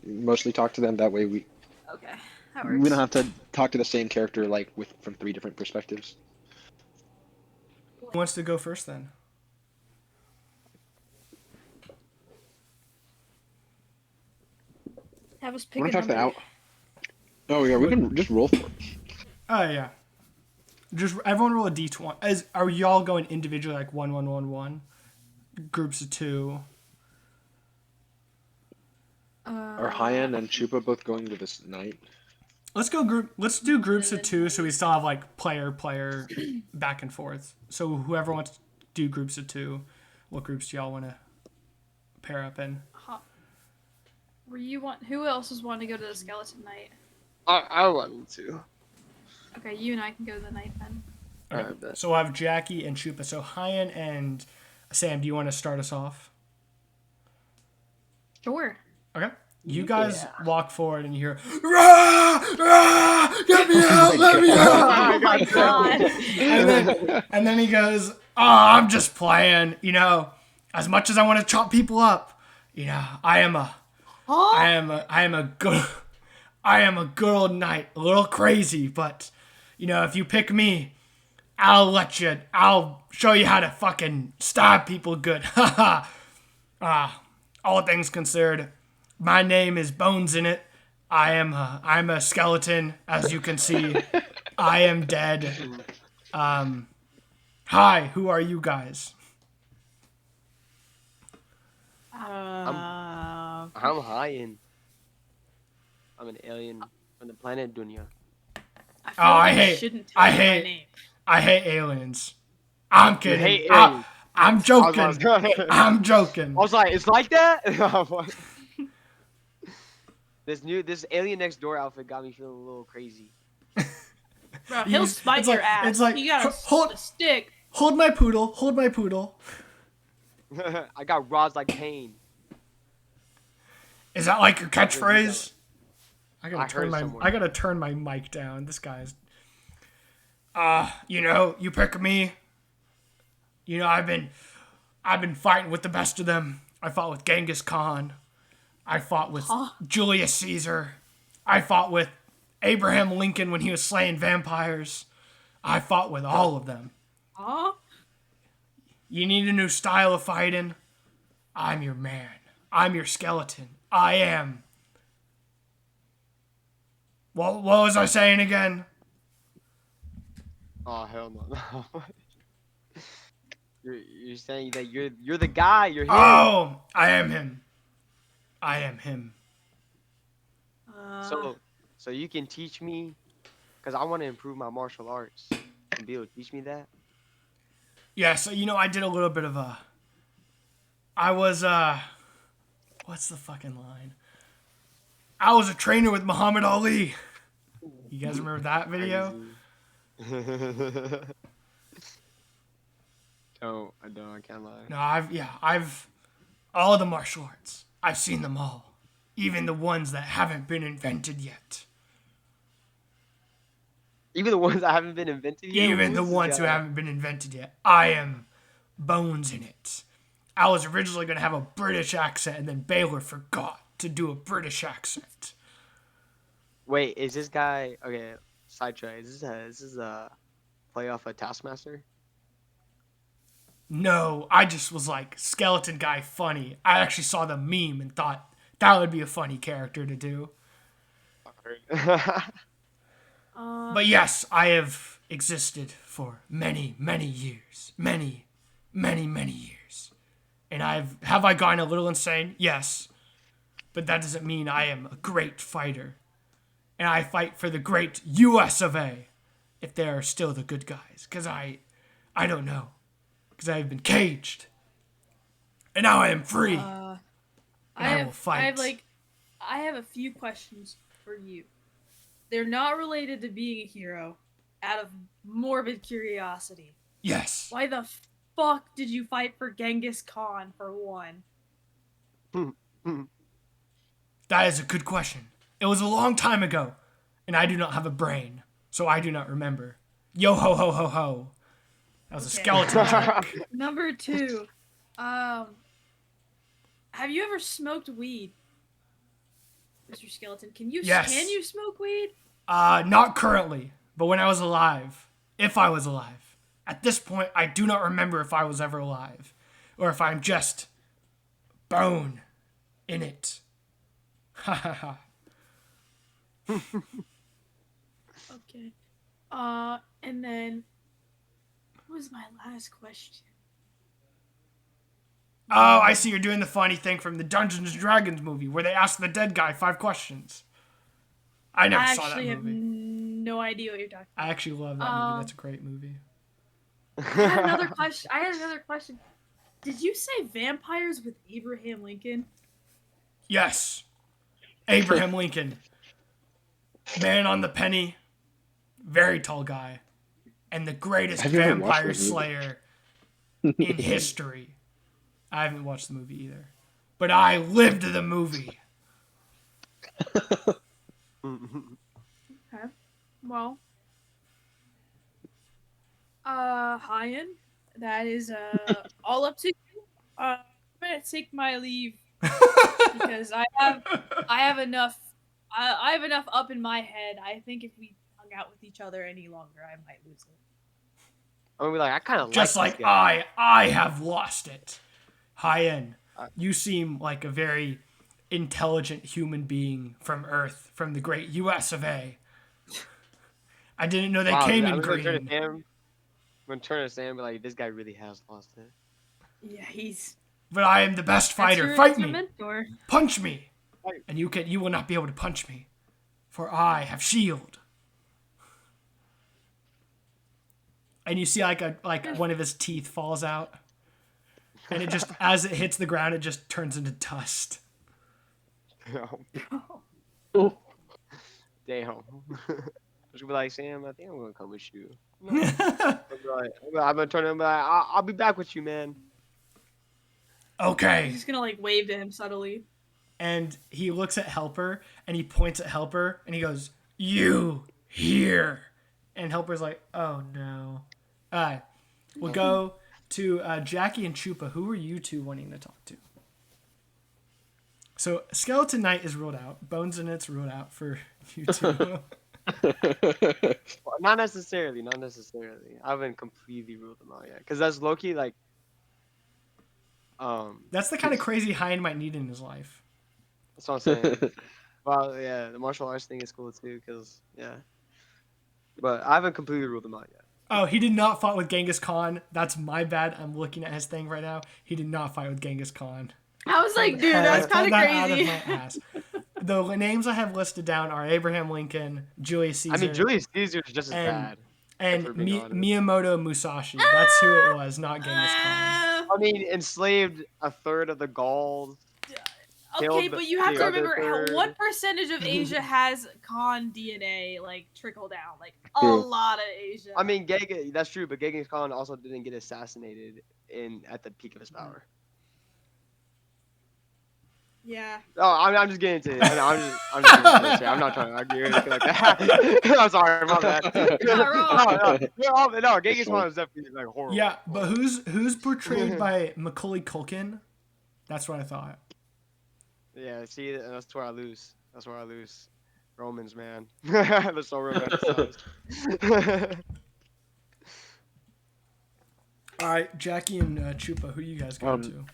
mostly talked to them. That way we Okay, that works. we don't have to talk to the same character like from 3 different perspectives. Who wants to go first then? Have us I pick want a to talk to number. Owl. Oh yeah, we can just roll for it. Oh yeah. Just everyone roll a d20. Are y'all going individually like 1, 1, 1, 1? Groups of 2. Are Hayyan and Chupa both going to this night? Let's do groups of 2 so we still have like player back and forth. So whoever wants to do groups of 2, what groups do y'all want to pair up in? Who else is wanting to go to the skeleton night? I want to. Okay, you and I can go to the night then. Okay. Alright, bet. So we'll have Jackie and Chupa. So Hayyan and Sam, do you want to start us off? Sure. Okay. You guys walk forward and you hear, "Rah! Rah! Get me out! Let me out!" Oh my god. And then he goes, "Oh, I'm just playing. You know, as much as I want to chop people up, You know, I am a good old knight, a little crazy, but you know, if you pick me, I'll show you how to fucking stab people good. Haha. All things considered, my name is Bones in it. I'm a skeleton, as you can see. I am dead. Hi, who are you guys? I'm Hayyan. I'm an alien from the planet Dunya. I hate aliens. I'm kidding. hate aliens. I'm joking. I'm joking. I was like, it's like that? This alien next door outfit got me feeling a little crazy. Bro, he'll spite your ass. It's like, you got a stick. Hold my poodle. Hold my poodle. I got rods like pain. Is that like your catchphrase? I heard gotta turn my mic down. This guy's. You know, you pick me. You know, I've been fighting with the best of them. I fought with Genghis Khan. I fought with Julius Caesar. I fought with Abraham Lincoln when he was slaying vampires. I fought with all of them. You need a new style of fighting? I'm your man. I'm your skeleton. I am. What was I saying again? Oh hell no! You're saying that you're the guy. You're him. Oh, I am him. I am him. So you can teach me, cause I want to improve my martial arts. And be able to teach me that. Yeah. So you know, I did a little bit of a. I was what's the fucking line? I was a trainer with Muhammad Ali. You guys remember that video? I don't. I can't lie. No, I've all the martial arts. I've seen them all, even the ones that haven't been invented yet. Even the ones that haven't been invented yet. Even the ones who haven't been invented yet. I am Bones in it. I was originally gonna have a British accent, and then Baylor forgot to do a British accent. Wait, is this guy okay? Sidetrack. Is this a play off a Taskmaster? No, I just was like, skeleton guy funny. I actually saw the meme and thought that would be a funny character to do. But yes, I have existed for many, many years. Many, many, many years. And have I gone a little insane? Yes. But that doesn't mean I am a great fighter. And I fight for the great US of A. If they are still the good guys. Because I don't know. Because I have been caged. And now I am free. I will fight. I have a few questions for you. They're not related to being a hero. Out of morbid curiosity. Yes. Why the fuck did you fight for Genghis Khan, for one? That is a good question. It was a long time ago, and I do not have a brain, so I do not remember. Yo ho ho ho ho. That was a skeleton joke. Number 2. Have you ever smoked weed? Mr. Skeleton, can you smoke weed? Not currently, but when I was alive. If I was alive. At this point, I do not remember if I was ever alive. Or if I'm just bone in it. Ha ha ha. Okay. And then, what was my last question? Oh, I see you're doing the funny thing from the Dungeons & Dragons movie where they ask the dead guy 5 questions. I never saw that movie. I actually have no idea what you're talking about. I actually love that movie. That's a great movie. I had another question. Did you say vampires with Abraham Lincoln? Yes. Abraham Lincoln. Man on the penny. Very tall guy. And the greatest vampire slayer in history. I haven't watched the movie either. But I lived the movie. Okay. Well. Hayyan, that is all up to you. I'm gonna take my leave because I have enough I have enough up in my head. I think if we hung out with each other any longer, I might lose it. I'm gonna be like, I kind of Just like like this guy. I have lost it. Hayyan, Uh, you seem like a very intelligent human being from Earth, from the great U.S. of A. I didn't know they Wow, came I'm in gonna turn to green. Sam. I'm gonna turn to Sam and be like, this guy really has lost it. Yeah, he's But I am the best fighter. that's Fight your me. mentor. Punch me. Fight. And you will not be able to punch me, for I have shield. And you see like one of his teeth falls out. And it just, as it hits the ground, it just turns into dust. Oh. Damn. I was gonna be like, Sam, I think I'm gonna come with you. No. I'm gonna turn to him and be like, I'll be back with you, man. He's Okay. just gonna like wave to him subtly. And he looks at Helper, and he points at Helper, and he goes, "You here." And Helper's like, "Oh no." We'll go to Jackie and Chupa. Who are you two wanting to talk to? So Skeleton Knight is ruled out. Bones in It's ruled out for you two. Well, not necessarily. I haven't completely ruled them out yet, because that's Loki. Like, That's the kind of crazy Hayyan might need in his life. that's what I'm saying. Well, yeah, the martial arts thing is cool too, because yeah. But I haven't completely ruled them out yet. Oh, he did not fight with Genghis Khan. That's my bad. I'm looking at his thing right now. He did not fight with Genghis Khan. I was like, dude, that's Pulled kind of that out of crazy. my ass. The names I have listed down are Abraham Lincoln, Julius Caesar. I mean, Julius Caesar is just as And- bad. and if we're being honest. Miyamoto Musashi. That's who it was, not Genghis Khan. I mean, enslaved a third of the Gauls. Okay, Killed but you have the to other remember third. what percentage of Asia has Khan DNA like trickle down? Like a True. lot of Asia. I mean, that's true, but Genghis Khan also didn't get assassinated at the peak of his power. yeah. Oh, I'm just getting into it. I'm just getting into it. I'm not trying to argue or anything like that. I'm sorry, my bad. You're not wrong. No, Genghis Khan is definitely like horrible. Yeah, but who's portrayed by Macaulay Culkin? That's what I thought. Yeah, see, that's where I lose. Romans, man. They're so romanticized. All right, Jackie and Chupa, who you guys going to?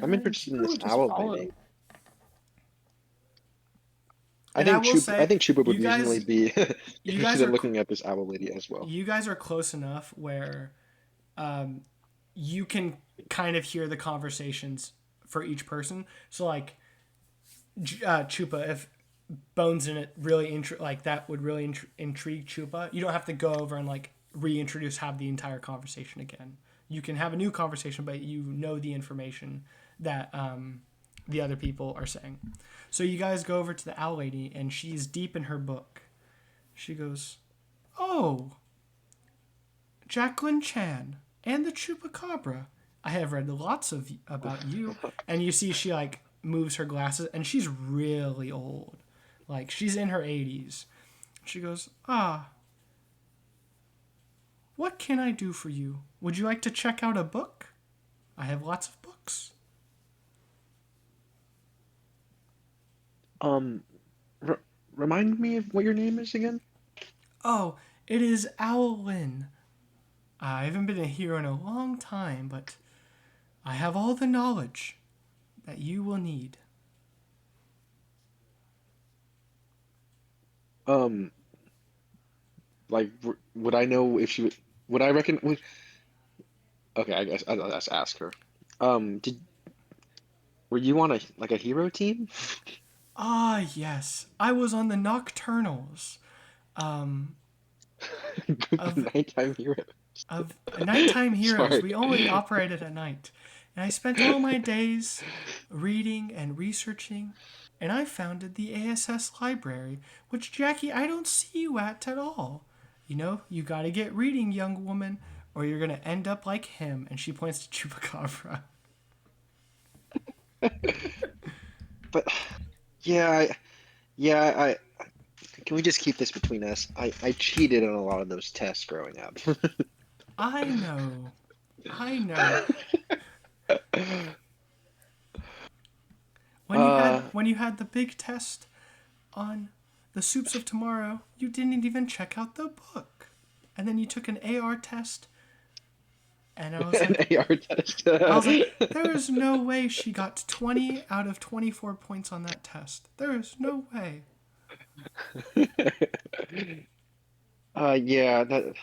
I'm interested in this Just owl follow lady. him. And I will say, I think Chupa would you guys- reasonably be you guys interested in are looking at this owl lady as well. You guys are close enough where you can kind of hear the conversations for each person. So like Chupa, if Bones in It really that would really intrigue Chupa, you don't have to go over and like have the entire conversation again. You can have a new conversation, but you know the information that the other people are saying. So you guys go over to the owl lady, and she's deep in her book. She goes, "Oh, Jacqueline Chan and the Chupacabra. I have read lots about you." And you see she like moves her glasses, and she's really old. Like she's in her 80s. She goes, "Ah, what can I do for you? Would you like to check out a book? I have lots of books." Remind me of what your name is again? "Oh, it is Owlin. I haven't been a hero in a long time, but I have all the knowledge that you will need." Like, would I know if she would I reckon? Okay, I guess I'll just ask her. Were you on a hero team? "Ah, yes. I was on the Nocturnals. Nighttime hero. Of nighttime heroes. Sorry. We only operated at night. And I spent all my days reading and researching, and I founded the ASS library, which, Jackie, I don't see you at all. You know, you gotta get reading, young woman, or you're gonna end up like him." And she points to Chupacabra. But yeah, I can we just keep this between us? I cheated on a lot of those tests growing up. I know. When you had the big test on the soups of tomorrow, you didn't even check out the book. And then you took an AR test, and I was An like, AR test. there is no way she got 20 out of 24 points on that test. There is no way. Yeah, that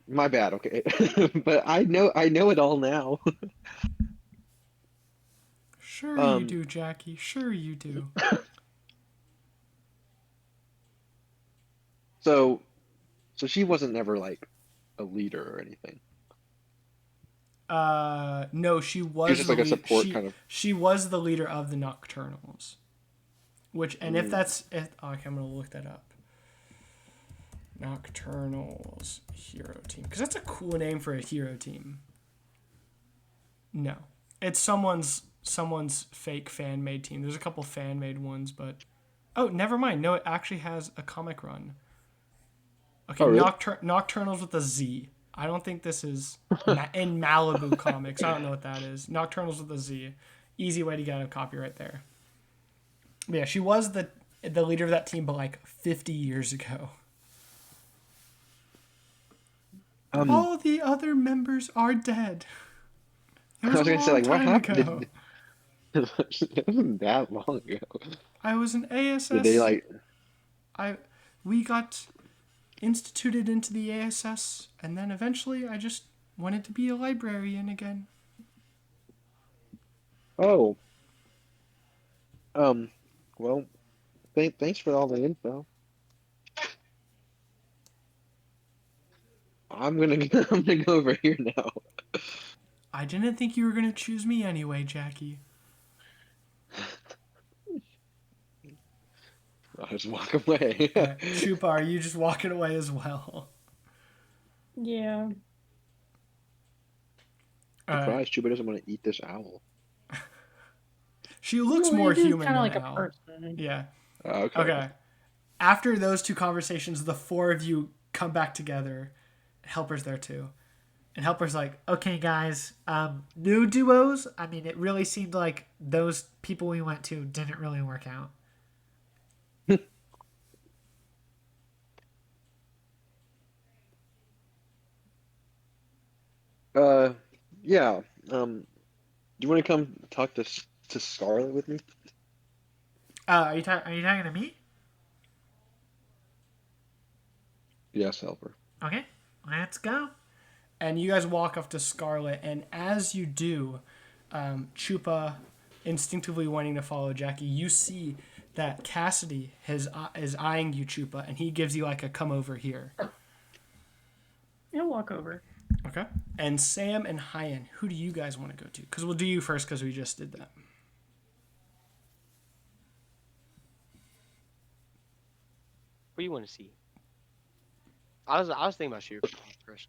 my bad, okay. But I know it all now. Sure you Um, do, Jackie. Sure you do. so so she wasn't never like a leader or anything. No, she She was was just the like a lead. support kind of. She was the leader of the Nocturnals. Which, and if Mm. that's, okay, I'm gonna look that up. Nocturnals hero team, because that's a cool name for a hero team. No, it's someone's fake fan made team. There's a couple fan made ones, but oh, never mind. No, it actually has a comic run. Okay, Oh, really? Nocturnals with a Z. I don't think this is in Malibu Comics. I don't know what that is. Nocturnals with a Z. Easy way to get a copyright there. But yeah, she was the leader of that team, but like 50 years ago. Um, All the other members are dead. It I was was a gonna say long like what time ago. happened? It wasn't that long ago. I was an Did they ASS. like? We got instituted into the ASS, and then eventually I just wanted to be a librarian again. Oh, um, well, thanks for all the info. I'm gonna go over here now. I didn't think you were gonna choose me anyway, Jackie. I'll just walk away. Chupa, are you just walking away as well? Yeah. Alright. Surprised Chuba doesn't want to eat this owl. She looks Well, more it is human kind of than like a Al. person. Yeah. Okay. Okay. After those two conversations, the four of you come back together. Helper's there too. And Helper's like, Okay, guys. New duos. I mean, it really seemed like those people we went to didn't really work out. Uh, yeah. Do you want to come talk to Scarlet with me? Are you talking to me? Yes, helper. Okay, let's go. and you guys walk up to Scarlet, and as you do, Chupa instinctively wanting to follow Jackie, you see that Cassidy is eyeing you, Chupa, and he gives you like a come over here. He'll walk over. Okay. And Sam and Hayyan, who do you guys want to go to? Because we'll do you first because we just did that. What do you want to see? I was thinking about Sheer first.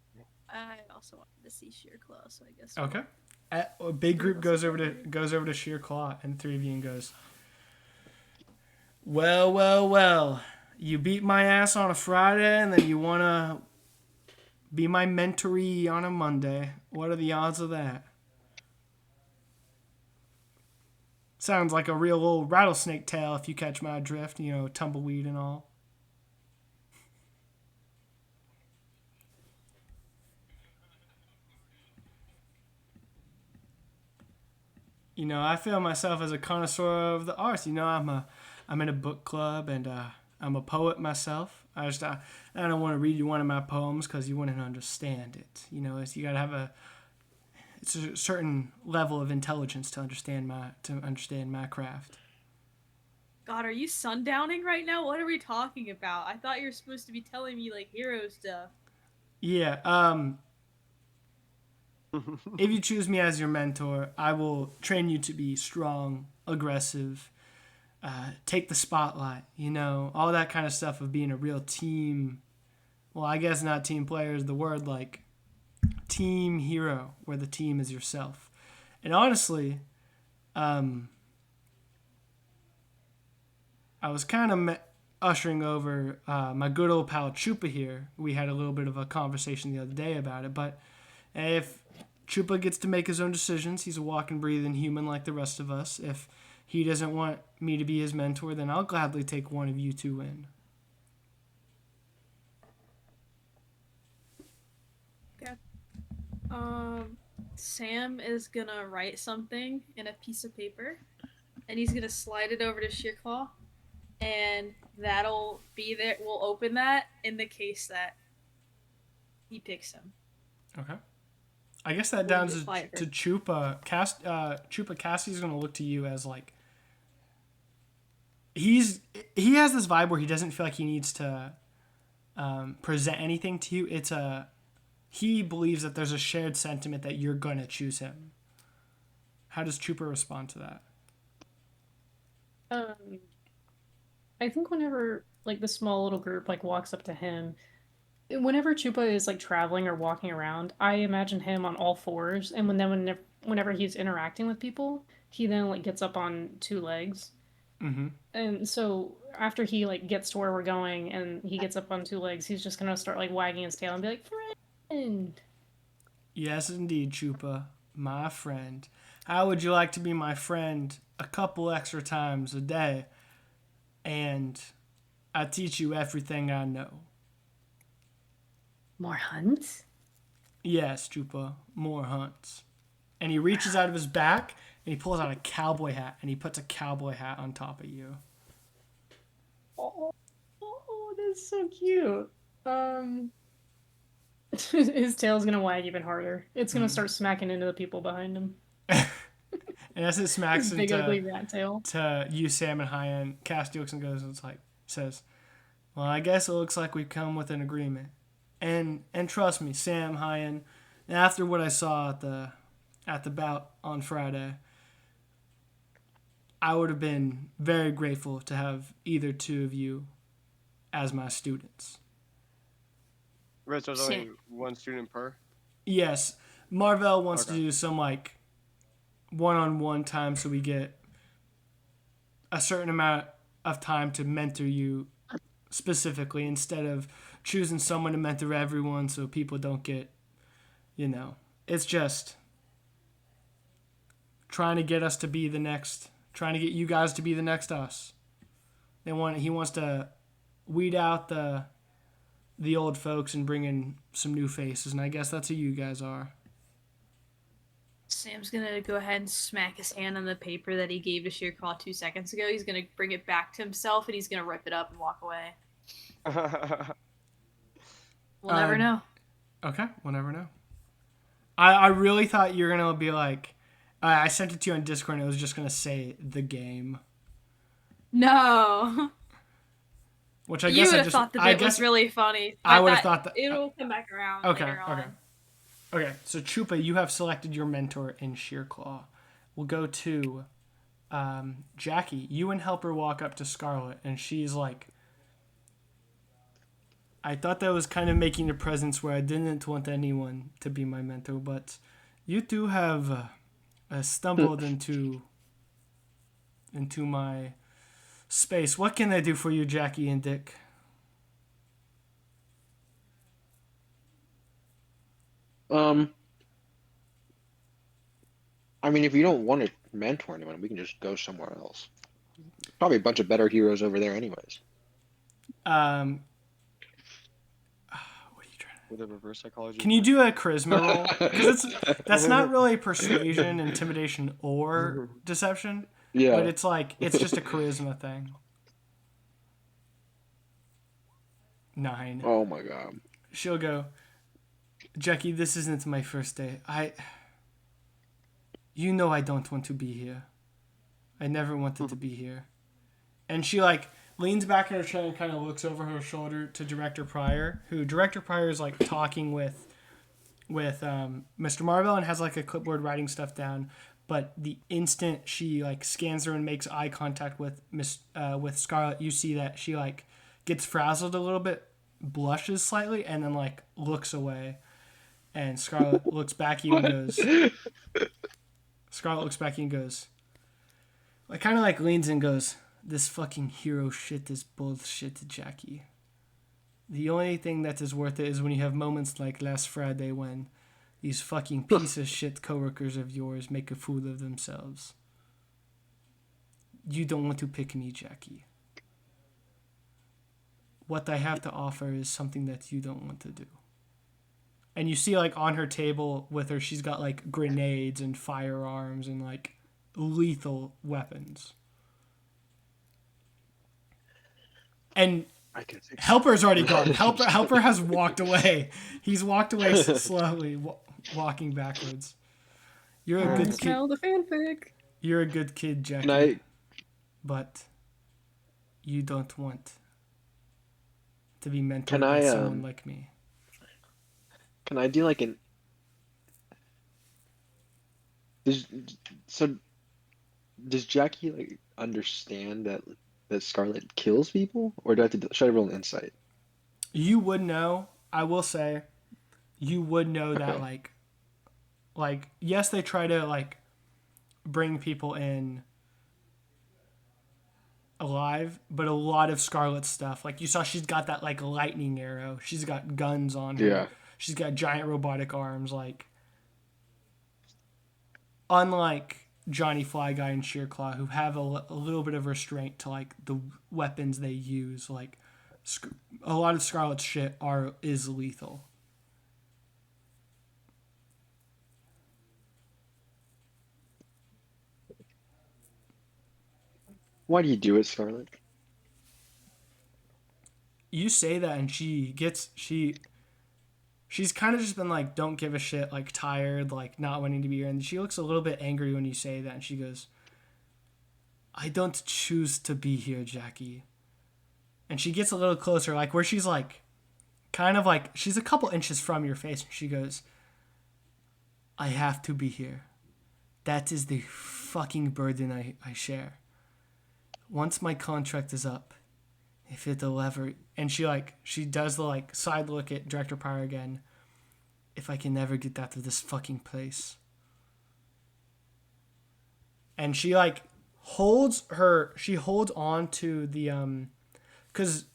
I also wanted to see Sheer Claw, so I guess. Okay. A big group goes over to Sheer Claw, and the three of you goes, well, well, well. You beat my ass on a Friday, and then you want to be my mentoree on a Monday. What are the odds of that? Sounds like a real old rattlesnake tale if you catch my drift, you know, tumbleweed and all. You know, I feel myself as a connoisseur of the arts. You know, I'm in a book club, and I'm a poet myself. I don't want to read you one of my poems because you wouldn't understand it. You know, you got to have it's a certain level of intelligence to understand my craft. God, are you sundowning right now? What are we talking about? I thought you were supposed to be telling me like hero stuff. Yeah. If you choose me as your mentor, I will train you to be strong, aggressive, take the spotlight, you know, all that kind of stuff of being a real team. Well, I guess not team player is the word, like team hero, where the team is yourself. And honestly, I was kind of ushering over my good old pal Chupa here. We had a little bit of a conversation the other day about it, but if Chupa gets to make his own decisions. He's a walking, breathing human like the rest of us. If he doesn't want me to be his mentor, then I'll gladly take one of you two in. Sam is gonna write something in a piece of paper, and he's gonna slide it over to Shearclaw, and that'll be there. We'll open that in the case that he picks him. Okay. I guess that down to Chupa. Chupa, Cassie's gonna look to you as like he has this vibe where he doesn't feel like he needs to present anything to you. He believes that there's a shared sentiment that you're gonna choose him. How does Chupa respond to that? I think whenever like the small little group like walks up to him, whenever Chupa is like traveling or walking around, I imagine him on all fours, and whenever he's interacting with people, he then like gets up on two legs. Mm-hmm. And so after he like gets to where we're going and he gets up on two legs, he's just gonna start like wagging his tail and be like, "Friend." Yes, indeed, Chupa, my friend. How would you like to be my friend a couple extra times a day? And I teach you everything I know. More hunts? Yes, Chupa, more hunts. And he reaches out of his back and he pulls out a cowboy hat and he puts a cowboy hat on top of you. Oh, that's so cute. His tail's gonna wag even harder. It's gonna start smacking into the people behind him. And as it smacks His big into ugly rat tail. to you, Sam and Hayyan, Cass looks and goes, says, "Well, I guess it looks like we've come with an agreement." And trust me, Sam, Hayyan, after what I saw at the bout on Friday, I would have been very grateful to have either two of you as my students. Right, so there's only one student per? Yes. Marvell wants to do some like one-on-one time so we get a certain amount of time to mentor you specifically instead of choosing someone to mentor everyone so people don't get, it's just trying to get you guys to be the next us. He wants to weed out the old folks and bring in some new faces, and I guess that's who you guys are. Sam's gonna go ahead and smack his hand on the paper that he gave to Shearclaw 2 seconds ago. He's gonna bring it back to himself and he's gonna rip it up and walk away. We'll never know. Okay, we'll never know. I really thought you were gonna be like, I sent it to you on Discord and it was just gonna say the game. No. Which I You guess would have thought the bit was really funny. I would have thought that it'll come back around later on. Okay, so Chupa, you have selected your mentor in Shearclaw. We'll go to Jackie. You and Helper walk up to Scarlet, and she's like, I thought that was kind of making a presence where I didn't want anyone to be my mentor, but you two have stumbled into my space. What can I do for you, Jackie and Dick? I mean, if you don't want to mentor anyone, we can just go somewhere else. Probably a bunch of better heroes over there anyways. What are you trying to... With a reverse psychology. Can you do a charisma roll? Because that's not really persuasion, intimidation, or deception. Yeah. But it's just a charisma thing. 9. Oh my god. She'll go, Jackie, this isn't my first day. You know I don't want to be here. I never wanted to be here. And she leans back in her chair and kind of looks over her shoulder to Director Pryor, who Director Pryor is talking with Mr. Marvell and has a clipboard writing stuff down. But the instant she scans her and makes eye contact with Scarlet, you see that she gets frazzled a little bit, blushes slightly, and then looks away. And Scarlet looks back at you and goes. Scarlet looks back at you and goes. Kind of leans in and goes, "This fucking hero shit is bullshit, Jackie. The only thing that is worth it is when you have moments like last Friday when These fucking piece of shit coworkers of yours make a fool of themselves. You don't want to pick me, Jackie. What I have to offer is something that you don't want to do. And you see, like, on her table with her, she's got, like, grenades and firearms and, like, lethal weapons. And I can think. Helper's already gone. Helper has walked away. He's walked away slowly, walking backwards. You're a good kid. Smell the fanfic. You're a good kid, Jackie. Can I? But you don't want to be mentored Can by I? someone like me. Can I do like an? Does so? Does Jackie like understand that Scarlet kills people, or do I have to should I roll an insight? You would know. I will say, you would know that Okay. like yes, they try to like bring people in alive, but a lot of Scarlet stuff, like you saw, she's got that like lightning arrow. She's got guns on her. Yeah. She's got giant robotic arms. Like, unlike Johnny Fly Guy and Shearclaw, who have a little bit of restraint to like the weapons they use, like a lot of Scarlet's shit is lethal. Why do you do it, Scarlet? You say that, and she's kind of just been like, don't give a shit, like tired, like not wanting to be here, and she looks a little bit angry when you say that, and she goes, I don't choose to be here, Jackie. And she gets a little closer, like where she's like, kind of like, she's a couple inches from your face, and she goes, I have to be here. That is the fucking burden I share. Once my contract is up, if it'll ever, and she does the like side look at Director Pryor again, if I can never get out of this fucking place. And she like holds on to the because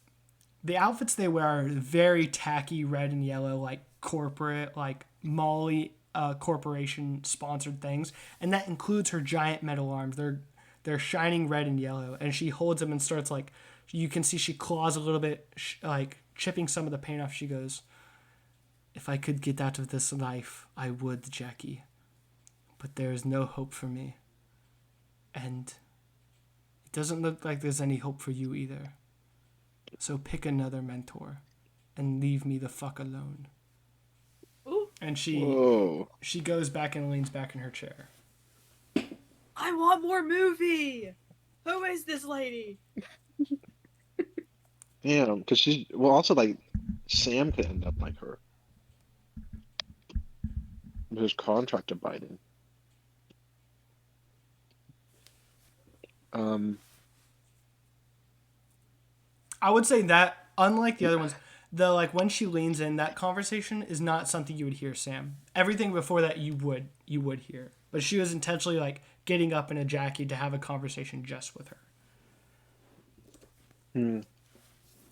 the outfits they wear are very tacky red and yellow, like corporate, like Molly corporation sponsored things, and that includes her giant metal arms. They're shining red and yellow, and she holds them and starts like, you can see she claws a little bit, like chipping some of the paint off. She goes, if I could get out of this life, I would, Jackie. But there is no hope for me. And it doesn't look like there's any hope for you either. So pick another mentor and leave me the fuck alone. Ooh, And Whoa. she goes back and leans back in her chair. I want more movie. Who is this lady? Damn, because she's well. Also, like Sam could end up like her. His contract abiding. I would say that, unlike the other ones, the like when she leans in, that conversation is not something you would hear, Sam. Everything before that you would hear. But she was intentionally like getting up in a Jackie to have a conversation just with her.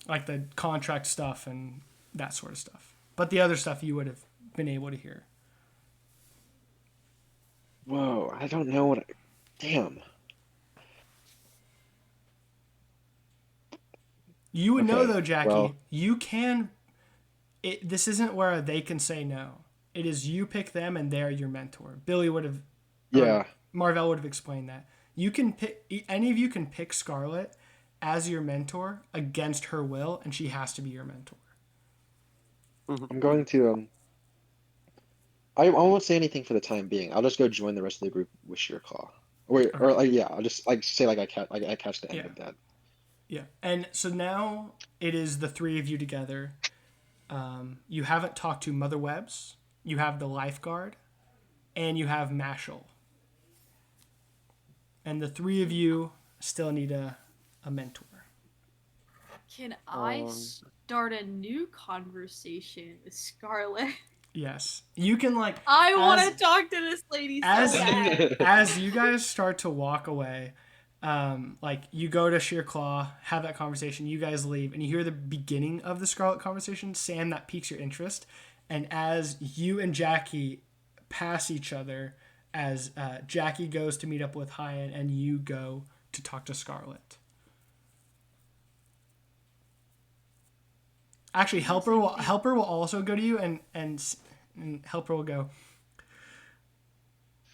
Like the contract stuff and that sort of stuff. But the other stuff you would have been able to hear. Whoa, I don't know what. Damn. You would know Okay, though, Jackie. well- You can. This isn't where they can say no. It is you pick them and they're your mentor. Billy would have. Yeah. Marvell would have explained that. You can pick. Any of you can pick Scarlet as your mentor against her will, and she has to be your mentor. I'm going to. I won't say anything for the time being. I'll just go join the rest of the group with Shearclaw. Or like yeah, I'll just like say like I catch the end Yeah. of that. Yeah, and so now it is the three of you together. You haven't talked to Mother Webbs. You have the lifeguard, and you have Mashal. And the three of you still need a mentor. Can I start a new conversation with Scarlet? Yes, you can like. I want as- to talk to this lady so as bad. as you guys start to walk away, like you go to Shearclaw, have that conversation, you guys leave, and you hear the beginning of the Scarlet conversation. Sam, that piques your interest, And as you and Jackie pass each other, as Jackie goes to meet up with Hayyan and you go to talk to Scarlet. Actually, Helper will also go to you, and Helper will go.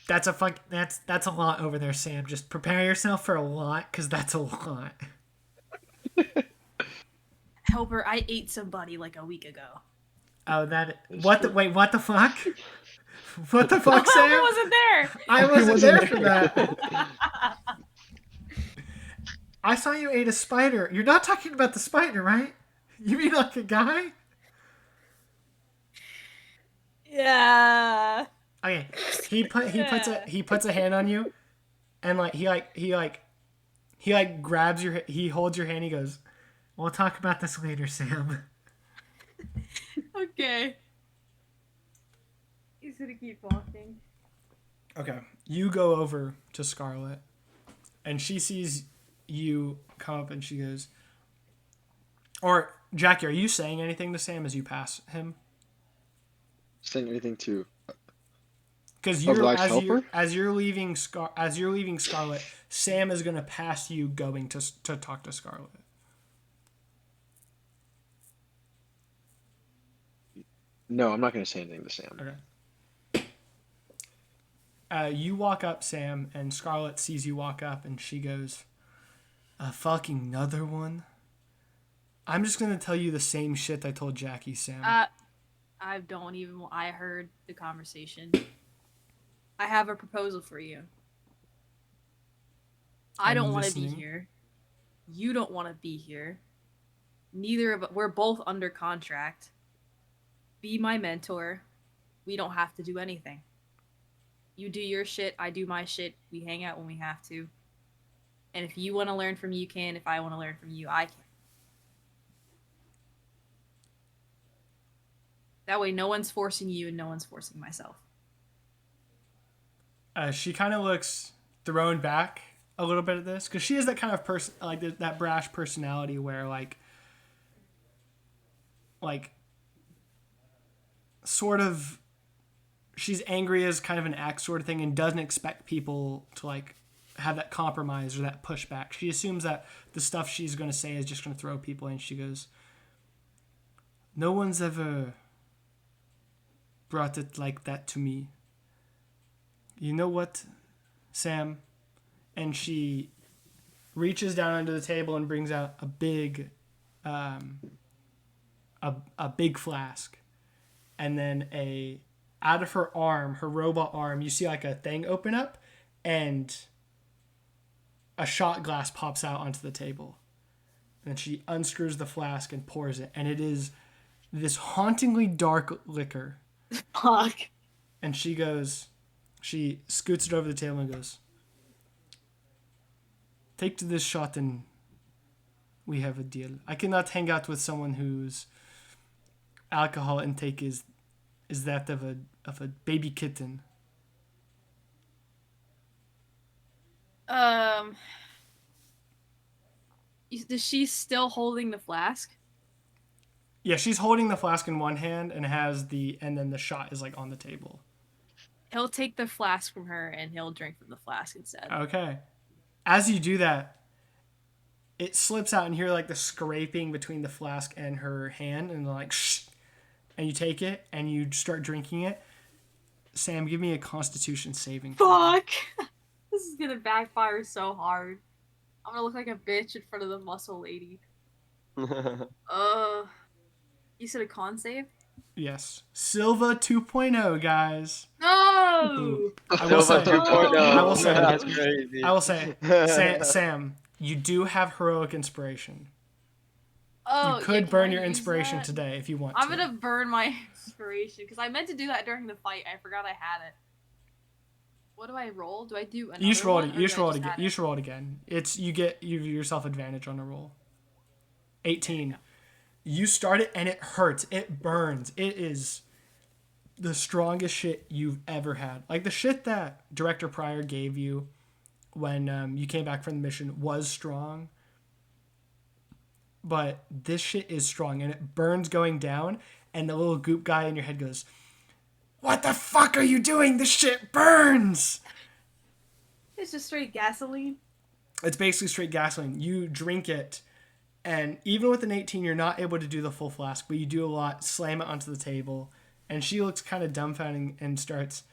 That's a lot over there, Sam. Just prepare yourself for a lot, because that's a lot. Helper, I ate somebody like a week ago. Oh, wait, what the fuck? What the fuck, Sam? I wasn't there. I wasn't there for that. I saw you ate a spider. You're not talking about the spider, right? You mean like a guy? Yeah. Okay. He puts a hand on you, and he grabs he holds your hand. He goes, "We'll talk about this later, Sam." Okay. He's gonna keep walking. Okay. You go over to Scarlet, and she sees you come up, and she goes, or Jackie, are you saying anything to Sam as you pass him? Saying anything to? Because as you're leaving Scarlet, Sam is gonna pass you going to talk to Scarlet. No, I'm not going to say anything to Sam. Okay. You walk up, Sam, and Scarlet sees you walk up, and she goes, "A fucking another one? I'm just gonna tell you the same shit I told Jackie, Sam." I heard the conversation. I have a proposal for you. I don't want to be here. You don't want to be here. Neither of us. We're both under contract. Be my mentor. We don't have to do anything. You do your shit, I do my shit. We hang out when we have to. And if you want to learn from me, you can. If I want to learn from you, I can. That way, no one's forcing you and no one's forcing myself. She kind of looks thrown back a little bit at this, because she is that kind of person, like that brash personality where like sort of she's angry as kind of an act sort of thing, and doesn't expect people to like have that compromise or that pushback. She assumes that the stuff she's going to say is just going to throw people in. She goes, "No one's ever brought it like that to me. You know what, Sam?" And she reaches down under the table and brings out a big flask. And then out of her arm, her robot arm, you see like a thing open up, and a shot glass pops out onto the table. And then she unscrews the flask and pours it. And it is this hauntingly dark liquor. Fuck. And she scoots it over the table and goes, "Take to this shot and we have a deal. I cannot hang out with someone whose alcohol intake is that of a baby kitten." Is she still holding the flask? Yeah, she's holding the flask in one hand and then the shot is like on the table. He'll take the flask from her and he'll drink from the flask instead. Okay. As you do that, it slips out and you hear like the scraping between the flask and her hand, and like shh, and you take it and you start drinking it. Sam, give me a Constitution saving throw. Fuck! This is gonna backfire so hard. I'm gonna look like a bitch in front of the muscle lady. You said a con save? Yes. Silva 2.0, guys. No! Silva 2.0. I will say. That's crazy. I will say. Sam, you do have heroic inspiration. Oh, you could yeah, burn I your use inspiration that? today if you want I'm to. gonna burn my inspiration because I meant to do that during the fight. I forgot I had it. What do I roll? Do I do another You just roll it. one, or You just do I roll it just again. add You just roll it again. You give yourself advantage on a roll. 18. You start it and it hurts. It burns. It is the strongest shit you've ever had. Like the shit that Director Pryor gave you when you came back from the mission was strong. But this shit is strong and it burns going down, and the little goop guy in your head goes, "What the fuck are you doing? This shit burns!" It's just straight gasoline. It's basically straight gasoline. You drink it, and even with an 18, you're not able to do the full flask, but you do a lot, slam it onto the table, and she looks kind of dumbfounded and starts...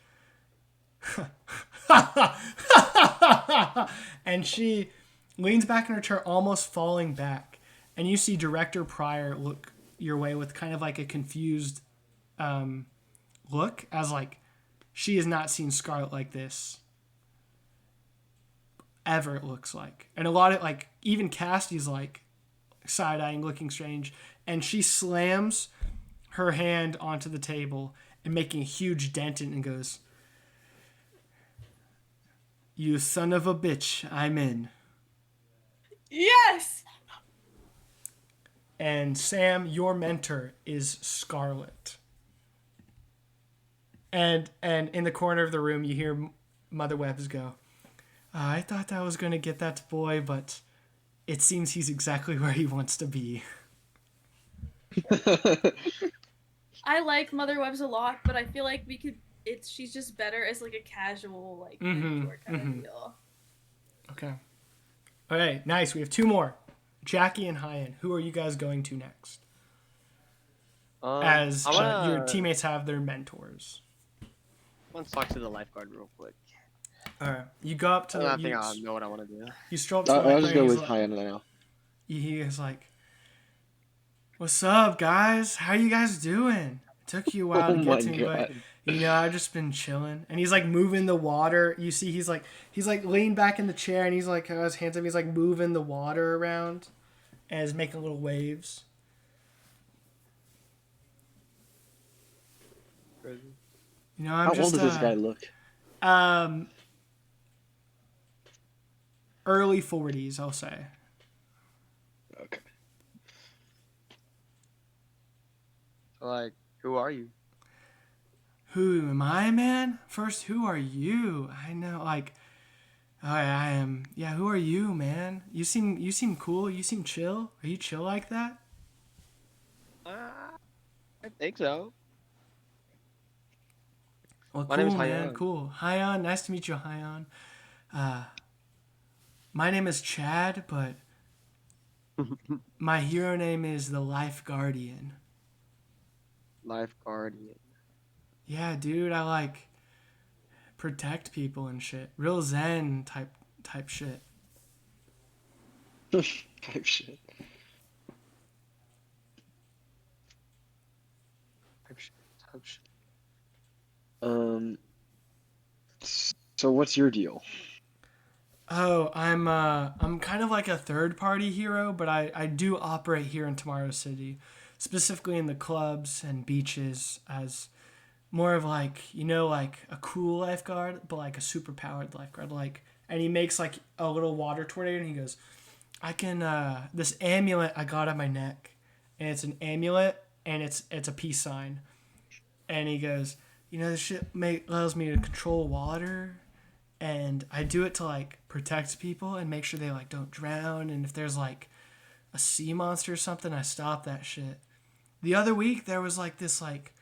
and she leans back in her chair, almost falling back, and you see Director Pryor look your way with kind of like a confused look, as like she has not seen Scarlet like this ever, it looks like. And a lot of, like, even Cassie's like side-eyeing, looking strange, and she slams her hand onto the table and making a huge dent in it and goes, "You son of a bitch, I'm in." Yes! And Sam, your mentor is Scarlet. And in the corner of the room, you hear Mother Webbs go, "I thought I was going to get that boy, but it seems he's exactly where he wants to be." I like Mother Webbs a lot, but I feel like we could. She's just better as like a casual like mentor kind of deal. Okay. All right, nice. We have two more. Jackie and Hayyan. Who are you guys going to next? As your teammates have their mentors. Let's talk to the lifeguard real quick. All right. You go up to the... I think I know what I want to do. You stroll up to the I'll just go with like, Hayyan now. He is like, "What's up, guys? How you guys doing? It took you a while to get to me, but I've just been chilling." And he's like moving the water. You see, he's like leaned back in the chair, and he's like, his hands up. He's like moving the water around, and is making little waves. How old does this guy look? Early 40s, I'll say. Okay. Like, who are you? Who am I, man? First, who are you? I know, like, I am. Yeah, who are you, man? You seem cool. You seem chill. Are you chill like that? I think so. Well, My cool, name is man. Hayyan. Cool. Hayyan, nice to meet you, Hayyan. My name is Chad, but my hero name is the Life Guardian. Life guardian. Yeah, dude, I like protect people and shit. Real Zen type shit. Type shit. Type shit. So what's your deal? Oh, I'm kind of like a third party hero, but I do operate here in Tomorrow City, specifically in the clubs and beaches as more of like, like a cool lifeguard, but like a super powered lifeguard. Like, and he makes like a little water tornado, and he goes, "I can this amulet I got on my neck, and it's an amulet, and it's a peace sign," and he goes, "This shit allows me to control water." And I do it to like protect people and make sure they like don't drown. And if there's like a sea monster or something, I stop that shit. The other week there was like this like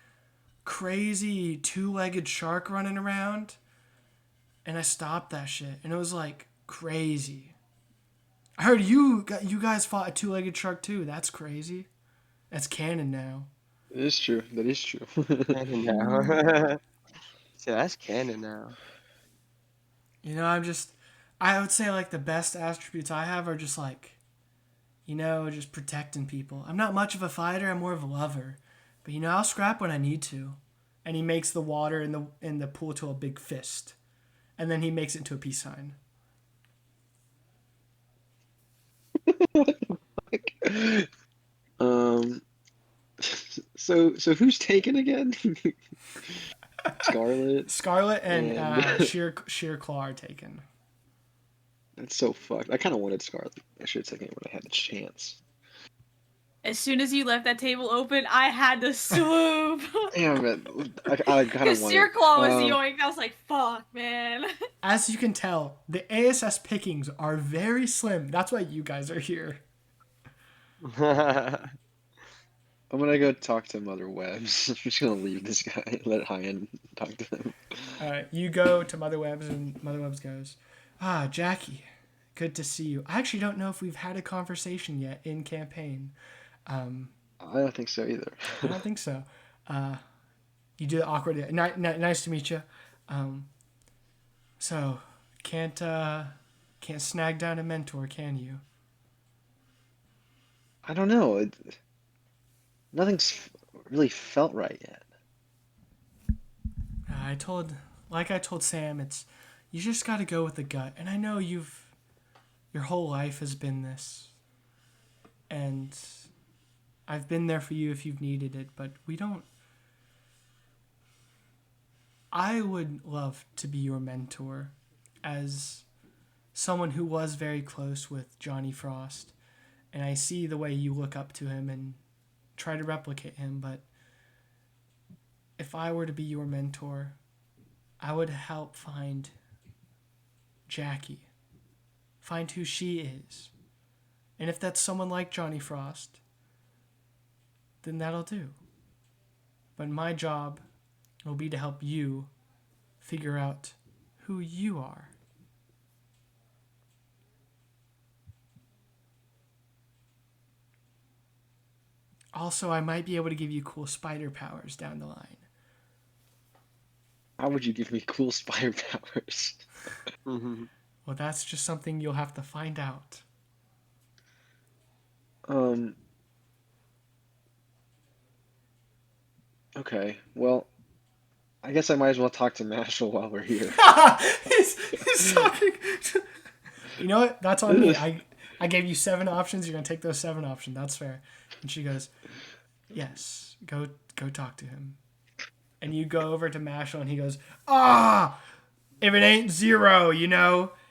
crazy two-legged shark running around, and I stopped that shit. And it was like crazy. I heard you guys fought a two-legged shark too. That's crazy. That's canon now. It is true. That is true. Canon now. Yeah, that's canon now. I would say like the best attributes I have are just like, just protecting people. I'm not much of a fighter. I'm more of a lover, but I'll scrap when I need to. And he makes the water in the pool to a big fist, and then he makes it into a peace sign. So who's taken again? Scarlet and Sheer Claw are taken. That's so fucked. I kind of wanted Scarlet. I should have taken it when I had the chance. As soon as you left that table open, I had to swoop. Damn it. I kind of Because wanted. Sear Claw was yoinked. I was like, fuck, man. As you can tell, the ASS pickings are very slim. That's why you guys are here. I'm gonna go talk to Mother Webs. I'm just gonna leave this guy and let Hayyan talk to him. You go to Mother Webb's, and Mother Webb's goes, Jackie, good to see you. I actually don't know if we've had a conversation yet in campaign. I don't think so either. I don't think so. You do the awkward. Nice to meet you. So can't snag down a mentor, can you? I don't know. Nothing's really felt right yet. I told Sam, it's you just got to go with the gut. And I know your whole life has been this, and I've been there for you if you've needed it. But we don't. I would love to be your mentor, as someone who was very close with Johnny Frost, and I see the way you look up to him and try to replicate him. But if I were to be your mentor, I would help find Jackie, find who she is. And if that's someone like Johnny Frost, then that'll do. But my job will be to help you figure out who you are. Also, I might be able to give you cool spider powers down the line. How would you give me cool spider powers? Mhm. Well, that's just something you'll have to find out. Okay. Well, I guess I might as well talk to Mashal while we're here. he's talking. You know what? That's on me. I gave you 7 options. You're gonna take those 7 options. That's fair. And she goes, "Yes, go talk to him." And you go over to Mashal, and he goes, if it ain't Zero,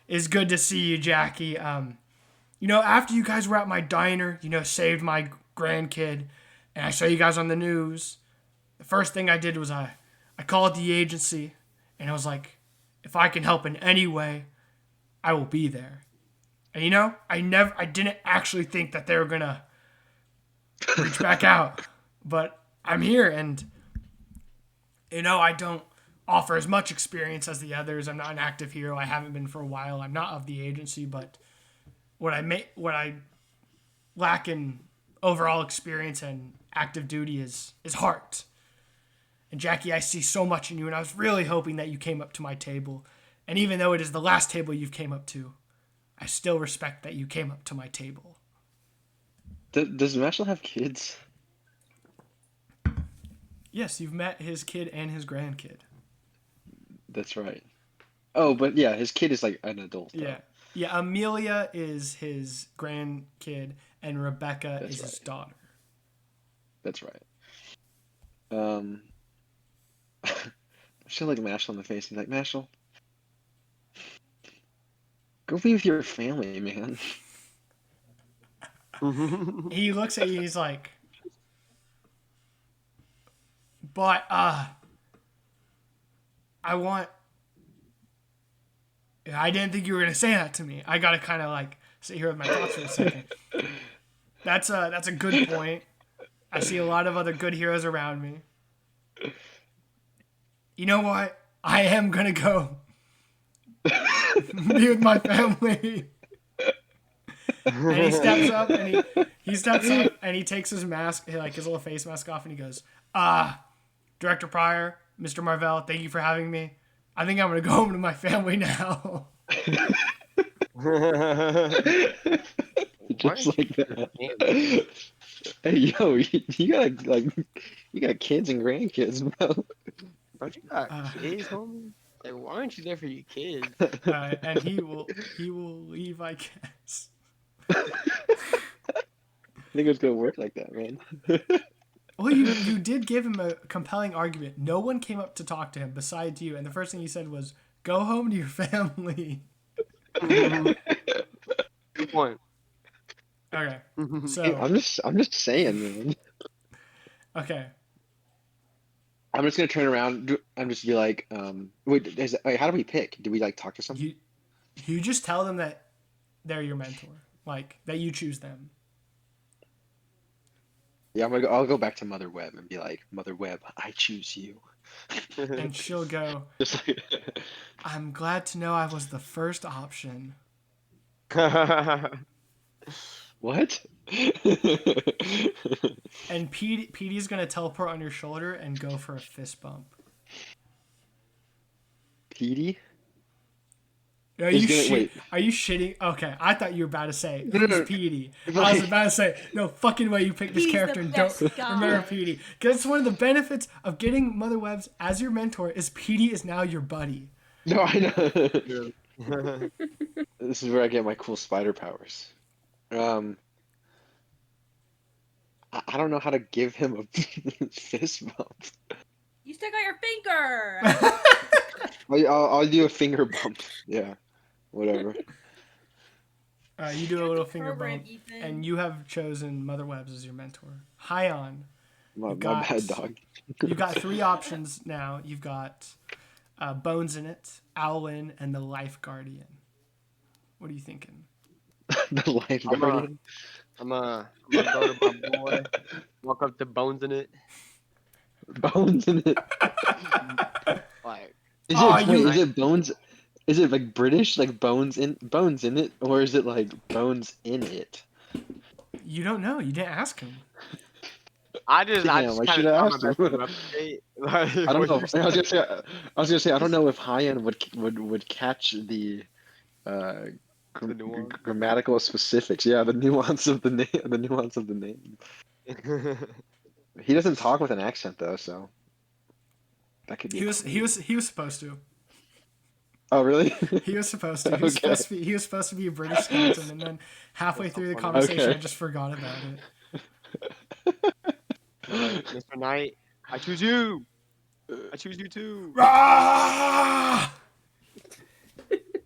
it's good to see you, Jackie. After you guys were at my diner, saved my grandkid, and I saw you guys on the news, the first thing I did was I called the agency, and I was like, if I can help in any way, I will be there. And I didn't actually think that they were gonna reach back out, but I'm here, and I don't offer as much experience as the others. I'm not an active hero. I haven't been for a while. I'm not of the agency, but what I lack in overall experience and active duty is heart. And Jackie, I see so much in you, and I was really hoping that you came up to my table. And even though it is the last table you've came up to, I still respect that you came up to my table. Does Mashal have kids? Yes, you've met his kid and his grandkid. That's right. Oh, but yeah, his kid is like an adult, though. Yeah. Amelia is his grandkid, and Rebecca That's is his right. daughter. That's right. I'm just gonna look Mashal in the face and be like, Mashal, go be with your family, man. He looks at you, he's like, but I didn't think you were gonna say that to me. I gotta kind of sit here with my thoughts for a second. That's a good point. I see a lot of other good heroes around me. You know what? I am gonna go be with my family. And he steps up and he takes his mask, his little face mask off, and he goes, Director Pryor, Mr. Marvell, thank you for having me. I think I'm gonna go home to my family now. Just like that. Hey, yo, you got kids and grandkids, bro. Don't you got kids, homie? Like, why aren't you there for your kids? And he will leave, I guess. I think it's gonna work like that, man. Well, you did give him a compelling argument. No one came up to talk to him besides you, and the first thing he said was, "Go home to your family." Good point. Okay, so I'm just saying, man. Okay. I'm just gonna turn around. I'm just be like, wait, how do we pick? Do we talk to someone? You just tell them that they're your mentor, that you choose them. Yeah, I'll go back to Mother Webb and be like, Mother Webb, I choose you. And she'll go, Just like, I'm glad to know I was the first option. what? And Petey's gonna teleport on your shoulder and go for a fist bump. Petey? Are He's you gonna wait. Are you shitting? Okay, I thought you were about to say No, no, who's no. Petey. I was Like- about to say no fucking way you picked this He's the character and best don't guy. remember Petey. Because it's one of the benefits of getting Mother Webbs as your mentor is Petey is now your buddy. No, I know. This is where I get my cool spider powers. I don't know how to give him a fist bump. You stick out your finger. I'll do a finger bump. Yeah, whatever. You do a Get little the finger program, bump, Ethan. and you have chosen Mother Webbs as your mentor. Hayyan, My got- bad, dog. you've got 3 options now. You've got Bones in It, Owlin, and the Life Guardian. What are you thinking? The life I'm guardian. gonna go to my boy. Walk up to Bones in it. Bones in it. Like, Is Oh, it you- is it bones? Is it like British, like bones in it, or is it like bones in it? You don't know. You didn't ask him. I Damn, just I kind should of have try my asked best him. to replicate. Like, I don't what know. you I was said. gonna say I don't know if Hayyan would catch the uh The nuance. grammatical specifics. Yeah, the nuance of the name. The nuance of the name. He doesn't talk with an accent though, so that could be. He was supposed to. Oh really? He was supposed to. He was Okay. supposed to be a British skeleton, and then halfway That's so through the funny. conversation, Okay. I just forgot about it. Like, Mr. Knight, I choose you. I choose you too. Rah!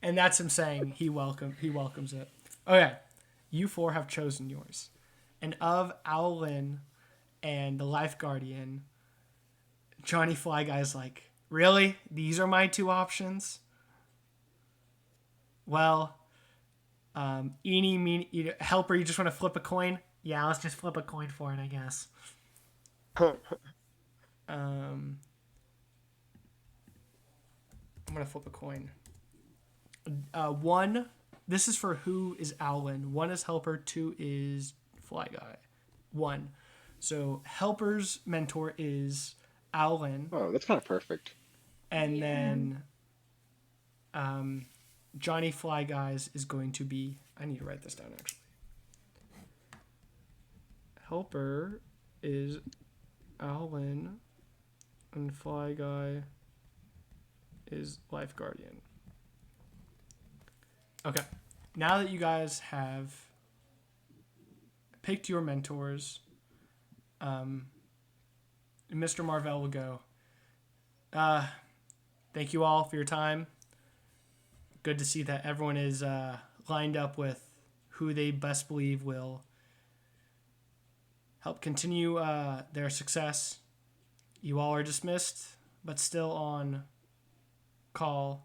And that's him saying he welcomes it. Okay, you 4 have chosen yours, and of Owlin and the Life Guardian, Johnny Fly Guy's like, really? These are my 2 options? Well, eeny, meeny, helper, you just want to flip a coin? Yeah, let's just flip a coin for it, I guess. I'm gonna flip a coin. 1, this is for who is Owlin. 1 is helper, 2 is Fly Guy. 1. So helper's mentor is Owlin, Oh, that's kind of perfect. and then Johnny Fly Guys is going to be. I need to write this down actually. Helper is Owlin, and Fly Guy is Life Guardian. Okay, now that you guys have picked your mentors, Mr. Marvell will go, thank you all for your time. Good to see that everyone is lined up with who they best believe will help continue their success. You all are dismissed, but still on call.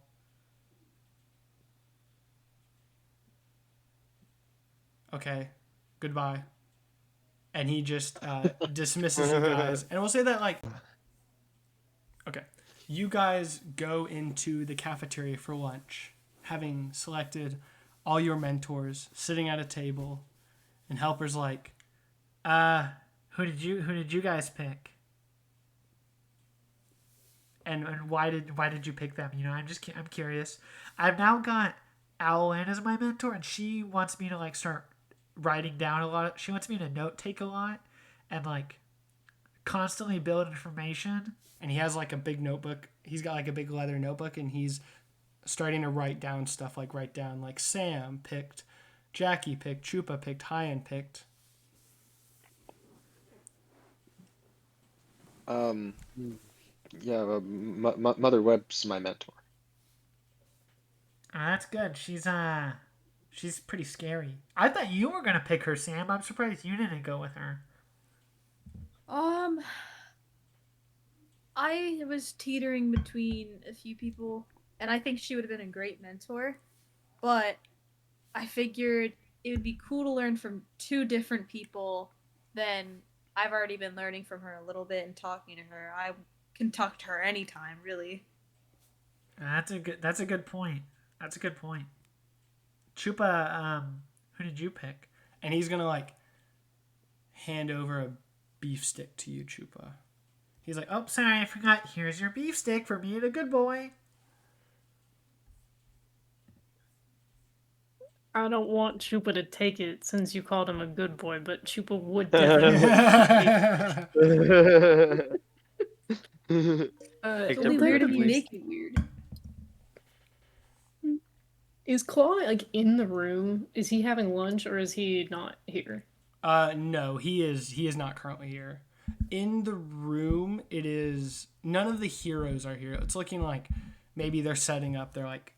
Okay, goodbye. And he just dismisses you guys. And we'll say that, like, okay, you guys go into the cafeteria for lunch, having selected all your mentors, sitting at a table, and Helper's like, Who did you guys pick? And why did you pick them? You know, I'm curious. I've now got Owlin as my mentor, and she wants me to like start writing down a lot. She wants me to note take a lot, and like constantly build information. and he has like a big notebook. He's got like a big leather notebook, and he's starting to write down stuff, like Sam picked, Jackie picked, Chupa picked, Hayyan picked. Yeah, Mother Webb's my mentor. That's good. She's pretty scary. I thought you were gonna pick her, Sam. I'm surprised you didn't go with her. I was teetering between a few people, and I think she would have been a great mentor, but I figured it would be cool to learn from 2 different people than I've already been learning from her a little bit and talking to her. I can talk to her anytime, really. That's a good point. That's a good point. Chupa, who did you pick? And he's gonna like hand over a beef stick to you, Chupa. He's like, oh, sorry, I forgot. Here's your beef stick for being a good boy. I don't want Chupa to take it since you called him a good boy, but Chupa would definitely. It's It's only a weird if you privilege. make it weird. Is Claw like in the room? Is he having lunch or is he not here? No, he is not currently here. In the room, it is none of the heroes are here. It's looking like maybe they're setting up. They're like,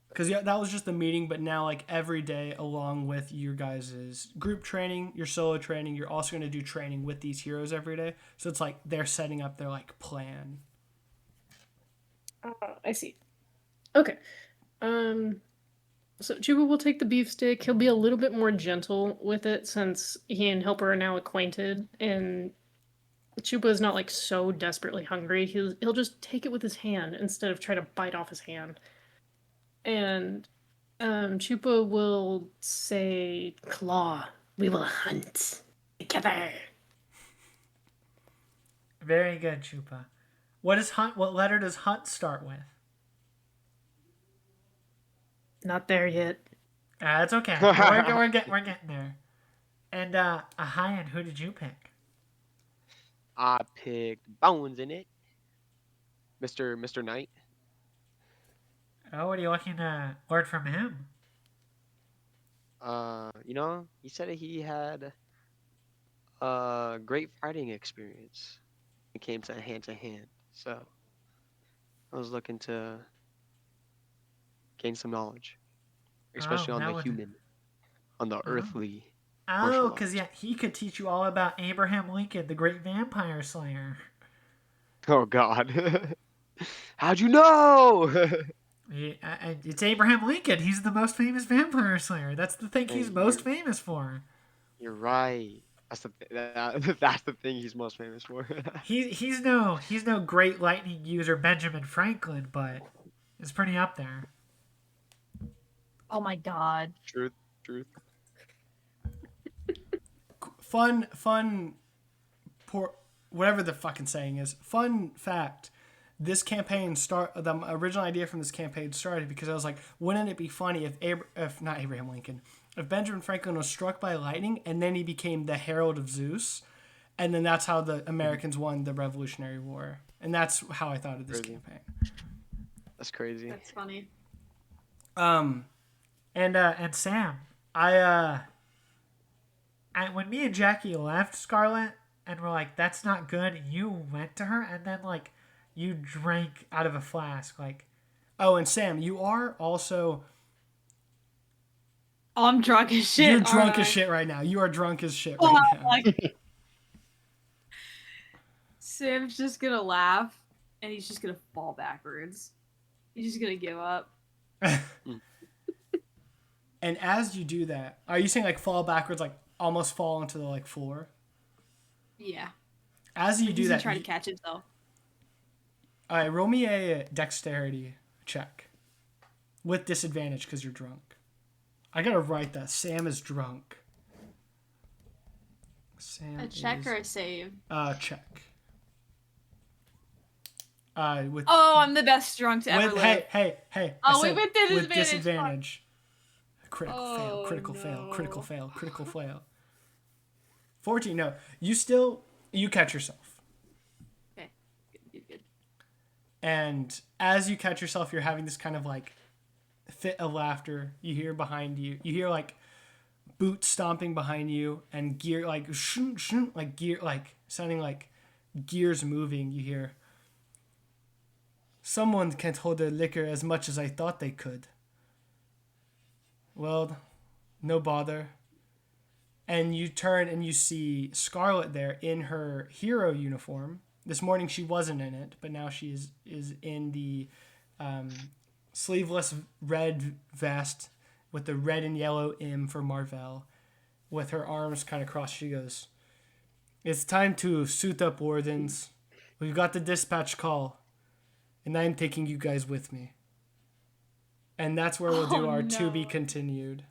because yeah, that was just the meeting, but now like every day, along with your guys' group training, your solo training, you're also going to do training with these heroes every day. So it's like they're setting up their like plan. I see. Okay. So Chupa will take the beef stick. He'll be a little bit more gentle with it since he and Helper are now acquainted, and Chupa is not like so desperately hungry. He'll just take it with his hand instead of try to bite off his hand. And Chupa will say, "Claw, we will hunt together." Very good, Chupa. What letter does hunt start with? Not there yet. That's okay. We're getting there. And Hayyan, who did you pick? I picked Bones in it. Mr. Knight. Oh, what are you looking to learn from him? He said that he had a great fighting experience. It came to hand. So I was looking to gain some knowledge, especially on that the would- human, on the earthly. Oh, martial because arts. yeah, he could teach you all about Abraham Lincoln, the great vampire slayer. Oh God. How'd you know? It's Abraham Lincoln. He's the most famous vampire slayer. That's the thing he's Hey, most famous for. You're right. That's the thing he's most famous for. He's no great lightning user Benjamin Franklin, but it's pretty up there. Oh my god. Truth. Fun, whatever the fucking saying is. Fun fact. This campaign the original idea from this campaign started because I was like, wouldn't it be funny if not Abraham Lincoln, if Benjamin Franklin was struck by lightning and then he became the Herald of Zeus, and then that's how the Americans won the Revolutionary War, and that's how I thought of this Crazy. campaign. That's crazy. That's funny. And Sam, when me and Jackie left Scarlet and we're like, that's not good, you went to her and then like you drank out of a flask, like. Oh, and Sam, you are also. Oh, I'm drunk as shit. You're drunk aren't as I? shit right now. You are drunk as shit Oh, right now. like- Sam's just gonna laugh, and he's just gonna fall backwards. He's just gonna give up. And as you do that, are you saying like fall backwards, like almost fall into the like floor? Yeah. As you He's do gonna that, try to catch himself. all right, roll me a dexterity check with disadvantage because you're drunk. I gotta write that. Sam is drunk. Sam A check is, or a save? check. With Oh, I'm the best drunk to ever with live. hey. I Oh, said wait, with with disadvantage. disadvantage. Critical fail. Oh, Critical fail. no. Critical fail. Critical fail. 14. No, you catch yourself. Okay, good. And as you catch yourself, you're having this kind of like fit of laughter. You hear behind you. You hear like boots stomping behind you and gear like shun, shun, like gear like sounding like gears moving. You hear someone can't hold their liquor as much as I thought they could. Well, no bother. And you turn and you see Scarlet there in her hero uniform. This morning she wasn't in it, but now she is in the sleeveless red vest with the red and yellow M for Marvel, with her arms kind of crossed. She goes, It's time to suit up, wardens. We've got the dispatch call, and I'm taking you guys with me. And that's where we'll do Oh, our to be no. continued.